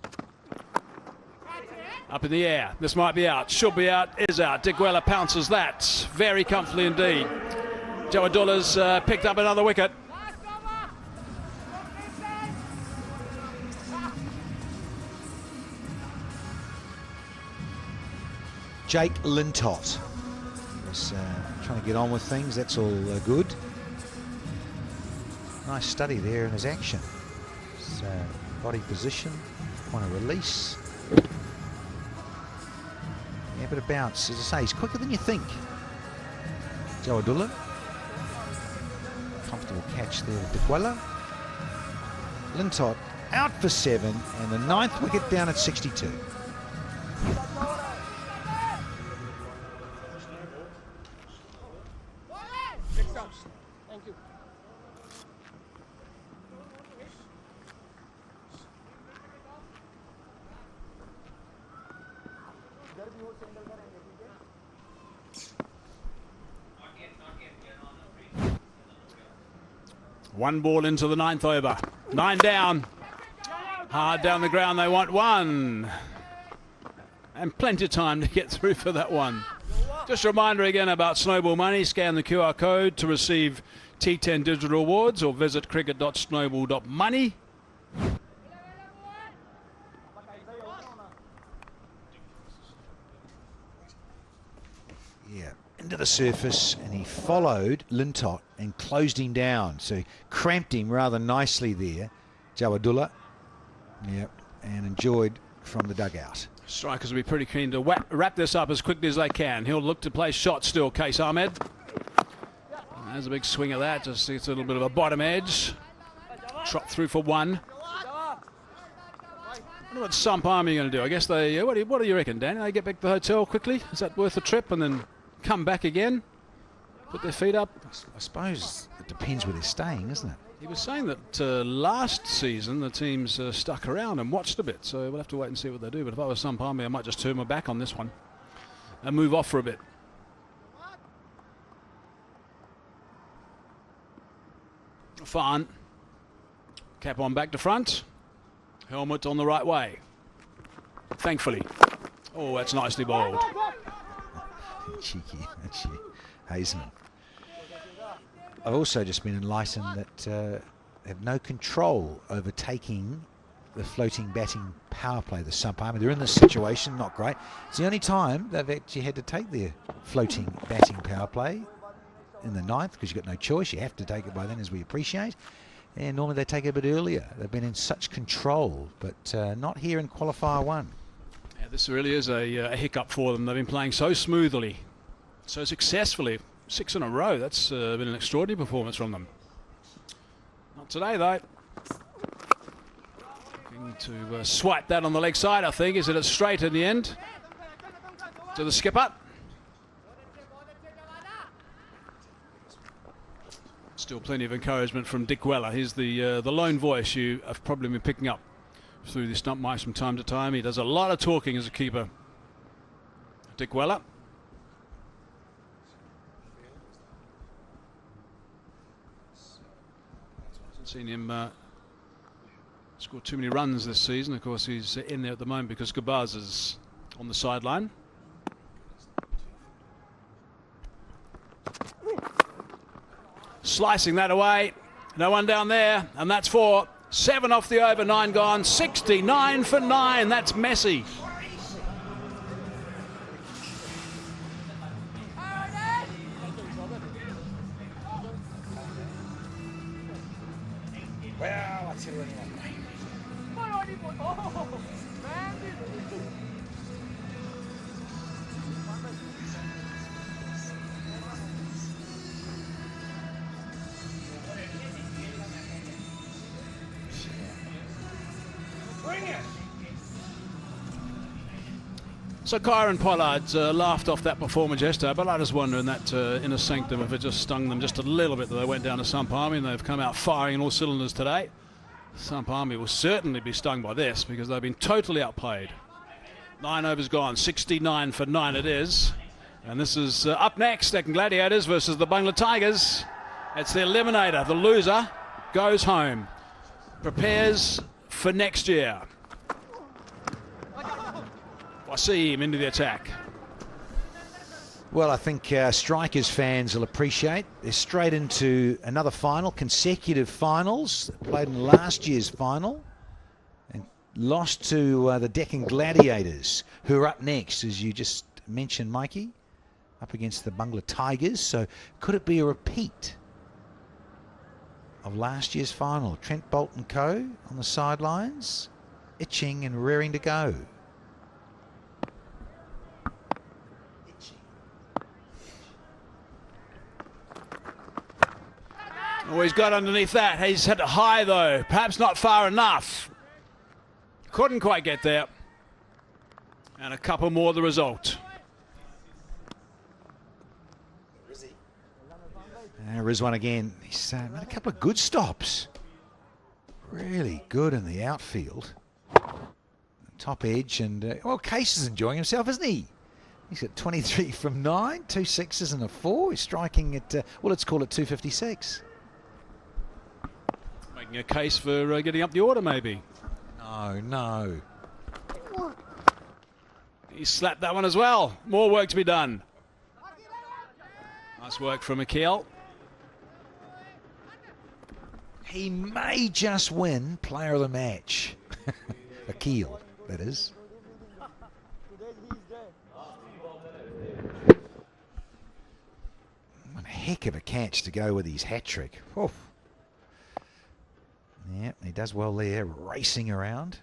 Up in the air. This might be out. Should be out. Is out. Diguela pounces that. Very comfortably indeed. Joe Adullah's picked up another wicket. Jake Lintott was trying to get on with things. That's all good. Nice study there in his action. His, body position, want to release. Yeah, bit of bounce. As I say, he's quicker than you think. Joe Abdullah. Comfortable catch there with Diguela. Lintott out for 7, and the 9th wicket down at 62. Thank you. One ball into the 9th over. 9 down. Hard down the ground, they want 1. And plenty of time to get through for that one. Just a reminder again about Snowball Money. Scan the QR code to receive T10 digital awards or visit cricket.snowball.money. Yeah, into the surface, and he followed Lintott and closed him down. So cramped him rather nicely there, Joe Abdullah. Yep, and enjoyed from the dugout. Strikers will be pretty keen to wrap this up as quickly as they can. He'll look to play shot still, Qais Ahmed. There's a big swing of that, just it's a little bit of a bottom edge. Trot through for 1. wonder what Sump Army are going to do. I guess they. What do you reckon, Dan? They get back to the hotel quickly? Is that worth the trip? And then come back again? Put their feet up? I suppose it depends where they're staying, isn't it? He was saying that last season the teams stuck around and watched a bit, so we'll have to wait and see what they do. But if I was Sump Army, I might just turn my back on this one and move off for a bit. Fine. Cap on back to front. Helmet on the right way. Thankfully. Oh, that's nicely bowled. Cheeky, Hazeman. I've also just been enlightened that they have no control over taking the floating batting power play, the Sump Army. They're in this situation, not great. It's the only time they've actually had to take their floating batting power play in the ninth, because you've got no choice. You have to take it by then, as we appreciate. And normally they take it a bit earlier. They've been in such control, but not here in qualifier one. Yeah, this really is a hiccup for them. They've been playing so smoothly, so successfully. 6 in a row. That's been an extraordinary performance from them. Not today, though. Looking to swipe that on the leg side, I think. Is it straight in the end? To the skipper. Still plenty of encouragement from Dick Weller. He's the lone voice you have probably been picking up through the stump mics from time to time. He does a lot of talking as a keeper. Dick Weller. Seen him score too many runs this season. Of course, he's in there at the moment because Gabaz is on the sideline. Slicing that away. No one down there, and that's 4. 7 off the over, 9 gone. 69 for 9. That's messy. So Kyron Pollard laughed off that performance yesterday, but I just wonder in that inner sanctum if it just stung them just a little bit that they went down to Sump Army, and they've come out firing in all cylinders today. Sump Army will certainly be stung by this because they've been totally outplayed. 9 overs gone, 69 for 9 it is. And this is up next, Deccan Gladiators versus the Bangla Tigers. It's the eliminator. The loser goes home. Prepares for next year. Wasim into the attack. Well, I think Strikers fans will appreciate. They're straight into another final, consecutive finals. Played in last year's final and lost to the Deccan Gladiators, who are up next, as you just mentioned, Mikey, up against the Bangla Tigers. So could it be a repeat of last year's final? Trent Bolt and co on the sidelines, itching and rearing to go. Oh, he's got underneath that. He's hit it high, though. Perhaps not far enough. Couldn't quite get there. And a couple more the result. Rizwan again. He's made a couple of good stops. Really good in the outfield. Top edge. And, well, Case is enjoying himself, isn't he? He's got 23 from 9, 2 6s and a 4. He's striking at, well, let's call it 256. Making a case for getting up the order, maybe. No. He slapped that one as well. More work to be done. Nice work from Akil. He may just win player of the match. Akil, that is. What a heck of a catch to go with his hat trick. Oh. Yeah, he does well there, racing around.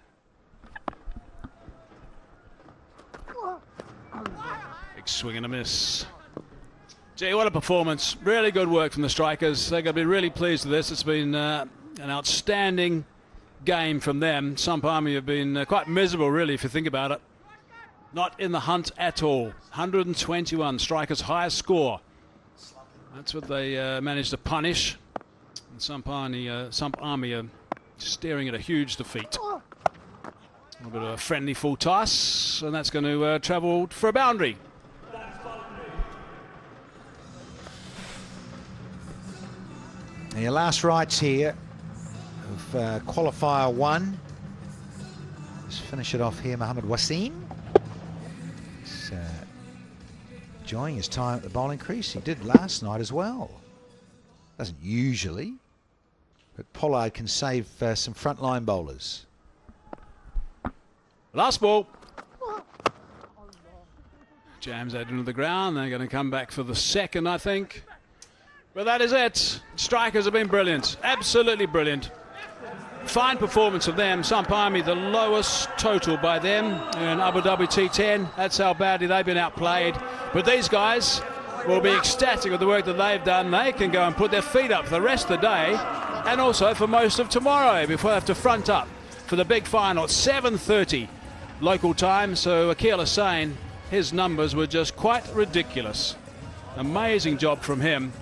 Big swing and a miss. Gee, what a performance. Really good work from the Strikers. They're going to be really pleased with this. It's been an outstanding game from them. Samp Army have been quite miserable, really, if you think about it. Not in the hunt at all. 121, Strikers' highest score. That's what they managed to punish. And Samp Army are staring at a huge defeat. A little bit of a friendly full toss, and that's going to travel for a boundary. And your last rights here of qualifier 1. Let's finish it off here, Mohammed Wasim. He's enjoying his time at the bowling crease. He did last night as well. Doesn't usually, but Pollard can save some frontline bowlers. Last ball. Jams that into the ground. They're going to come back for the second, I think. But that is it. Strikers have been brilliant. Absolutely brilliant. Fine performance of them. Samp Army, the lowest total by them in Abu Dhabi T10. That's how badly they've been outplayed. But these guys will be ecstatic with the work that they've done. They can go and put their feet up for the rest of the day and also for most of tomorrow before they have to front up for the big final at 7:30 local time. So Akil Hussain, his numbers were just quite ridiculous. Amazing job from him.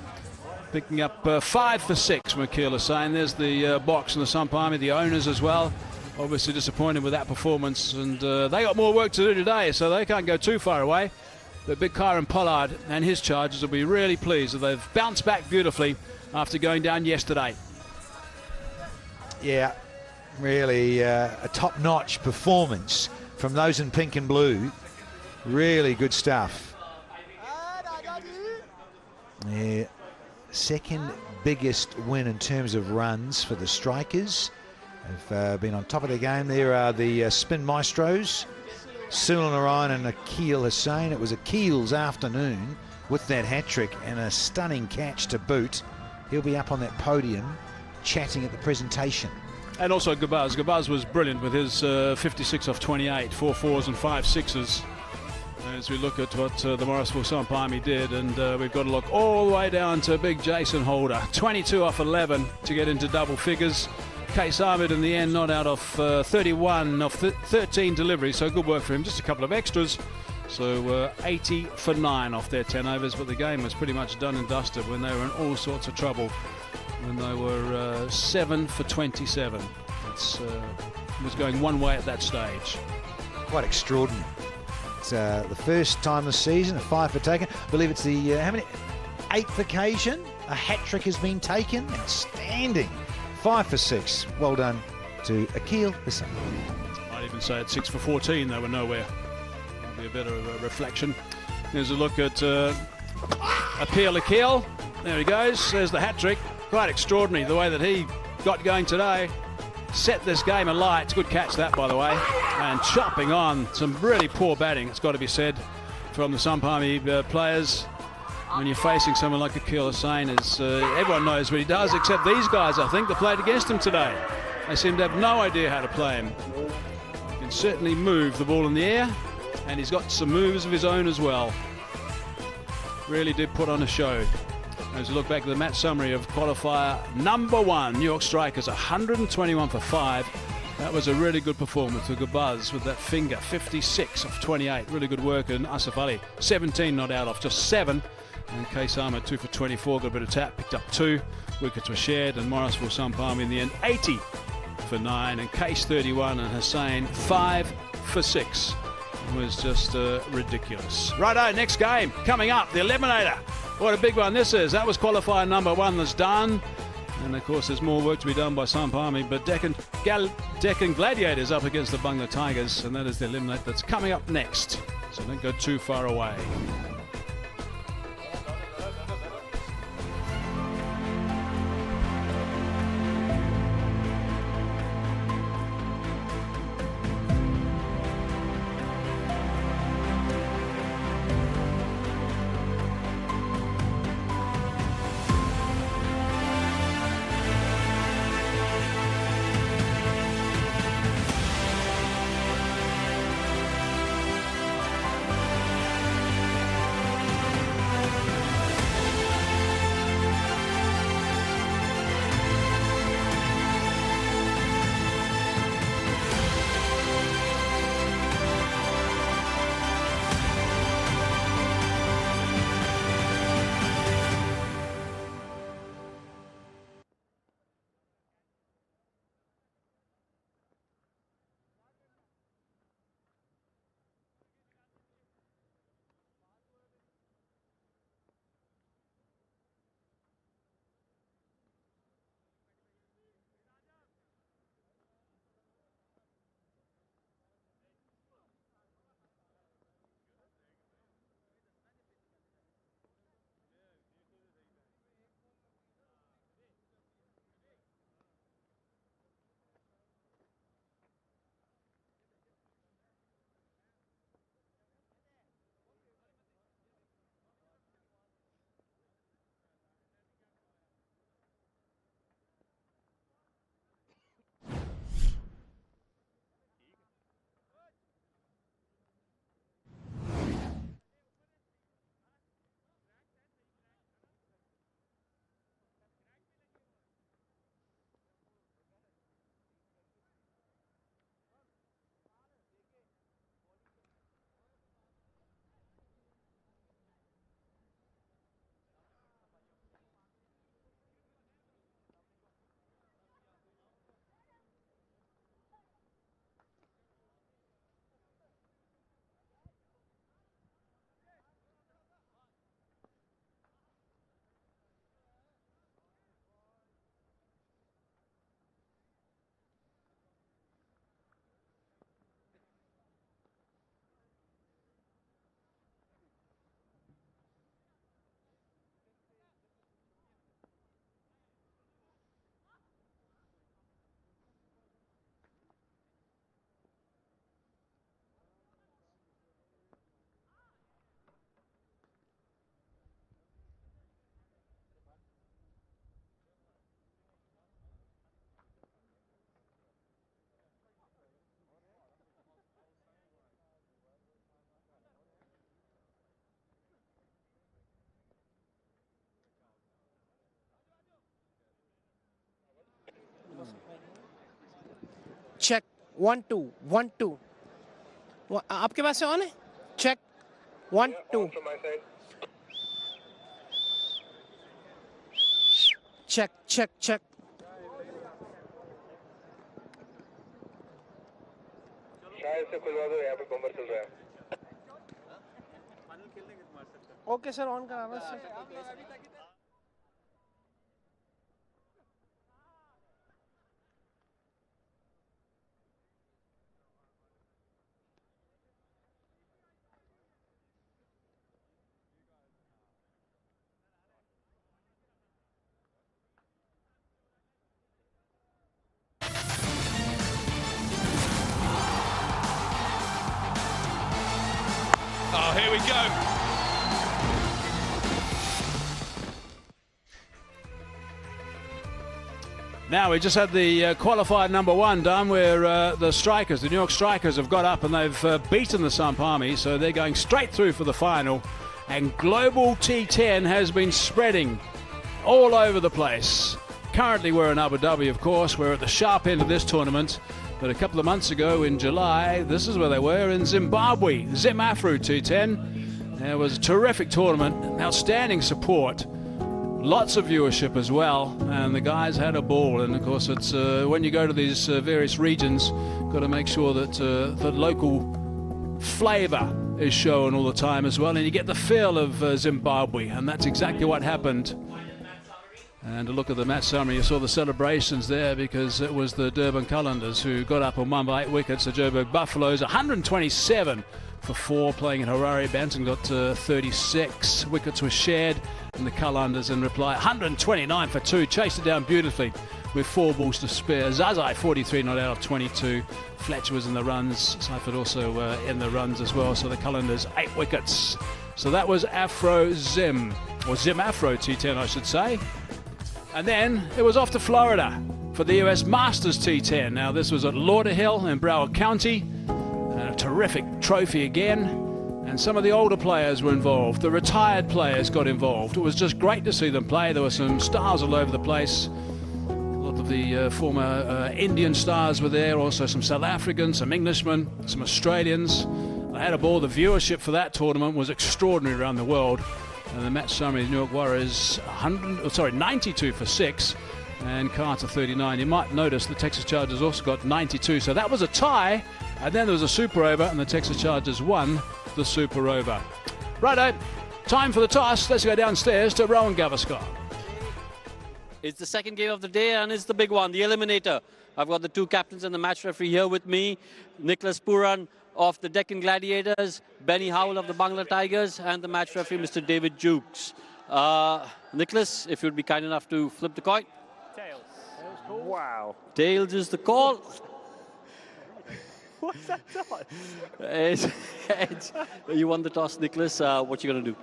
Picking up 5 for 6 from Akil Hussain. There's the box and the Samp Army, the owners as well. Obviously disappointed with that performance, and they got more work to do today, so they can't go too far away. But Big Kyron Pollard and his charges will be really pleased that they've bounced back beautifully after going down yesterday. Yeah, really a top-notch performance from those in pink and blue. Really good stuff. Yeah. Second biggest win in terms of runs for the Strikers. Have been on top of their game. There are the spin maestros, Sunil Narayan and Akil Hussain. It was Akil's afternoon with that hat-trick and a stunning catch to boot. He'll be up on that podium chatting at the presentation. And also Gabaz. Gabaz was brilliant with his 56 off 28, 4 4s and 5 6s. As we look at what the Morrisville Samp Army did, and we've got to look all the way down to big Jason Holder. 22 off 11 to get into double figures. Case Ahmed in the end not out of 31 off 13 deliveries, so good work for him. Just a couple of extras. So 80 for 9 off their 10 overs, but the game was pretty much done and dusted when they were in all sorts of trouble. When they were 7 for 27. It was going one way at that stage. Quite extraordinary. It's the first time this season, a 5 for taken. I believe it's the 8th occasion a hat-trick has been taken. Outstanding. 5 for 6. Well done to Akil Hussain. I'd even say at 6 for 14 they were nowhere. That'll be a bit of a reflection. There's a look at Akil. There he goes. There's the hat-trick. Quite extraordinary the way that he got going today. Set this game alight. Good catch that, by the way. And chopping on. Some really poor batting, it's got to be said, from the Samp Army players. When you're facing someone like Akil Hussain, everyone knows what he does, except these guys, I think, that played against him today. They seem to have no idea how to play him. He can certainly move the ball in the air, and he's got some moves of his own as well. Really did put on a show. As we look back at the match summary of qualifier number 1, New York Strikers 121 for 5. That was a really good performance. A good buzz with that finger. 56 off 28. Really good work. And Asif Ali 17 not out off just 7. And Case Ahmed 2 for 24. Got a bit of tap. Picked up 2. Wickets were shared. And Morrisville Samp Army in the end 80 for 9. And Case 31 and Hussain 5 for 6. It was just ridiculous. Righto, next game coming up. The Eliminator. What a big one this is. That was qualifier number 1 that's done. And of course there's more work to be done by Samp Army, but Deccan Gladiators up against the Bangla Tigers, and that is the eliminate that's coming up next. So don't go too far away. check 1 2 1 2 आपके पास से on है check 1 2 check check check शायद से खुलवा दो यहाँ पे बम्बर चल रहा है ओके सर ऑन करा बस Oh, here we go. Now, we just had the qualified number one done where the strikers, the New York Strikers, have got up and they've beaten the Samp Army, so they're going straight through for the final. And Global T10 has been spreading all over the place. Currently, we're in Abu Dhabi, of course. We're at the sharp end of this tournament. But a couple of months ago in July, this is where they were in Zimbabwe, Zim Afro T10. It was a terrific tournament, outstanding support. Lots of viewership as well, and the guys had a ball. And of course, it's when you go to these various regions, got to make sure that the local flavour is shown all the time as well, and you get the feel of Zimbabwe, and that's exactly what happened. And a look at the match summary, you saw the celebrations there because it was the Durban Calendars who got up and won by 8 wickets. The Joburg Buffaloes, 127 for 4, playing in Harare. Banton got 36. Wickets were shared, and the Calendars in reply, 129 for 2, chased it down beautifully with 4 balls to spare. Zazai, 43 not out of 22. Fletcher was in the runs. Seifert also in the runs as well. So the Calendars, 8 wickets. So that was Afro Zim, or Zim Afro T10, I should say. And then it was off to Florida for the US Masters T10. Now this was at Lauderhill in Broward County. A terrific trophy again. And some of the older players were involved. The retired players got involved. It was just great to see them play. There were some stars all over the place. A lot of the former Indian stars were there. Also some South Africans, some Englishmen, some Australians. They had a ball. The viewership for that tournament was extraordinary around the world. And the match summary, the New York Warriors 92 for 6 and Carter 39. You might notice the Texas Chargers also got 92. So that was a tie, and then there was a super over, and the Texas Chargers won the super over. Righto, time for the toss. Let's go downstairs to Rowan Gavaskar. It's the second game of the day, and it's the big one, the eliminator. I've got the 2 captains and the match referee here with me. Nicholas Puran of the Deccan Gladiators, Benny Howell of the Bangla Tigers, and the match referee, Mr. David Jukes. Nicholas, if you'd be kind enough to flip the coin. Tails. Wow. Tails is the call. What's that on? Heads. You won the toss, Nicholas. What you going to do?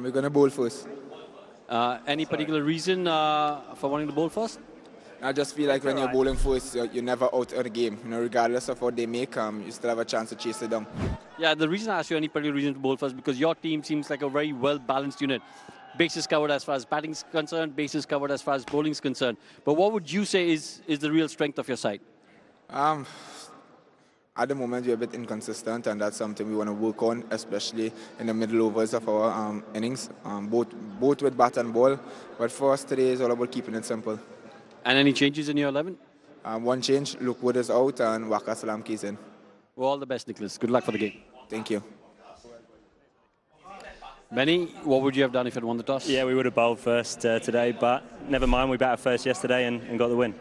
We're going to bowl first. Any particular reason for wanting to bowl first? I just feel like when you're bowling first, you're never out of the game. You know, regardless of what they make, you still have a chance to chase it down. Yeah, the reason I asked you any particular reason to bowl first, because your team seems like a very well-balanced unit. Bases covered as far as batting is concerned, bases covered as far as bowling is concerned. But what would you say is the real strength of your side? At the moment, we're a bit inconsistent, and that's something we want to work on, especially in the middle overs of our innings, both with bat and ball. But for us today, it's all about keeping it simple. And any changes in your 11? One change, Luke Wood is out and Waka Salamki is in. Well, all the best, Nicholas. Good luck for the game. Thank you. Benny, what would you have done if you'd won the toss? Yeah, we would have bowled first today, but never mind, we batted first yesterday and got the win.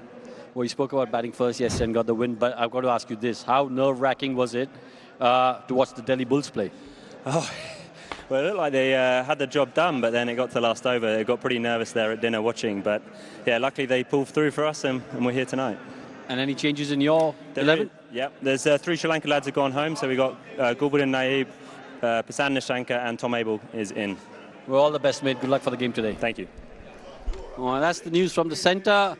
Well, you spoke about batting first yesterday and got the win, but I've got to ask you this. How nerve-wracking was it to watch the Delhi Bulls play? Oh, well, it looked like they had the job done, but then it got to the last over. They got pretty nervous there at dinner watching, but yeah, luckily they pulled through for us and we're here tonight. And any changes in your 11? Yeah, there's 3 Sri Lanka lads have gone home, so we got Gulbuddin Naib, Prasanth Nishanka and Tom Abel is in. Well, all the best, mate. Good luck for the game today. Thank you. Well, that's the news from the centre.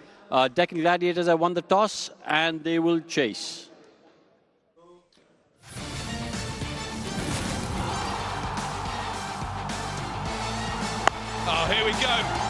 Deccan Gladiators have won the toss and they will chase. Oh, here we go.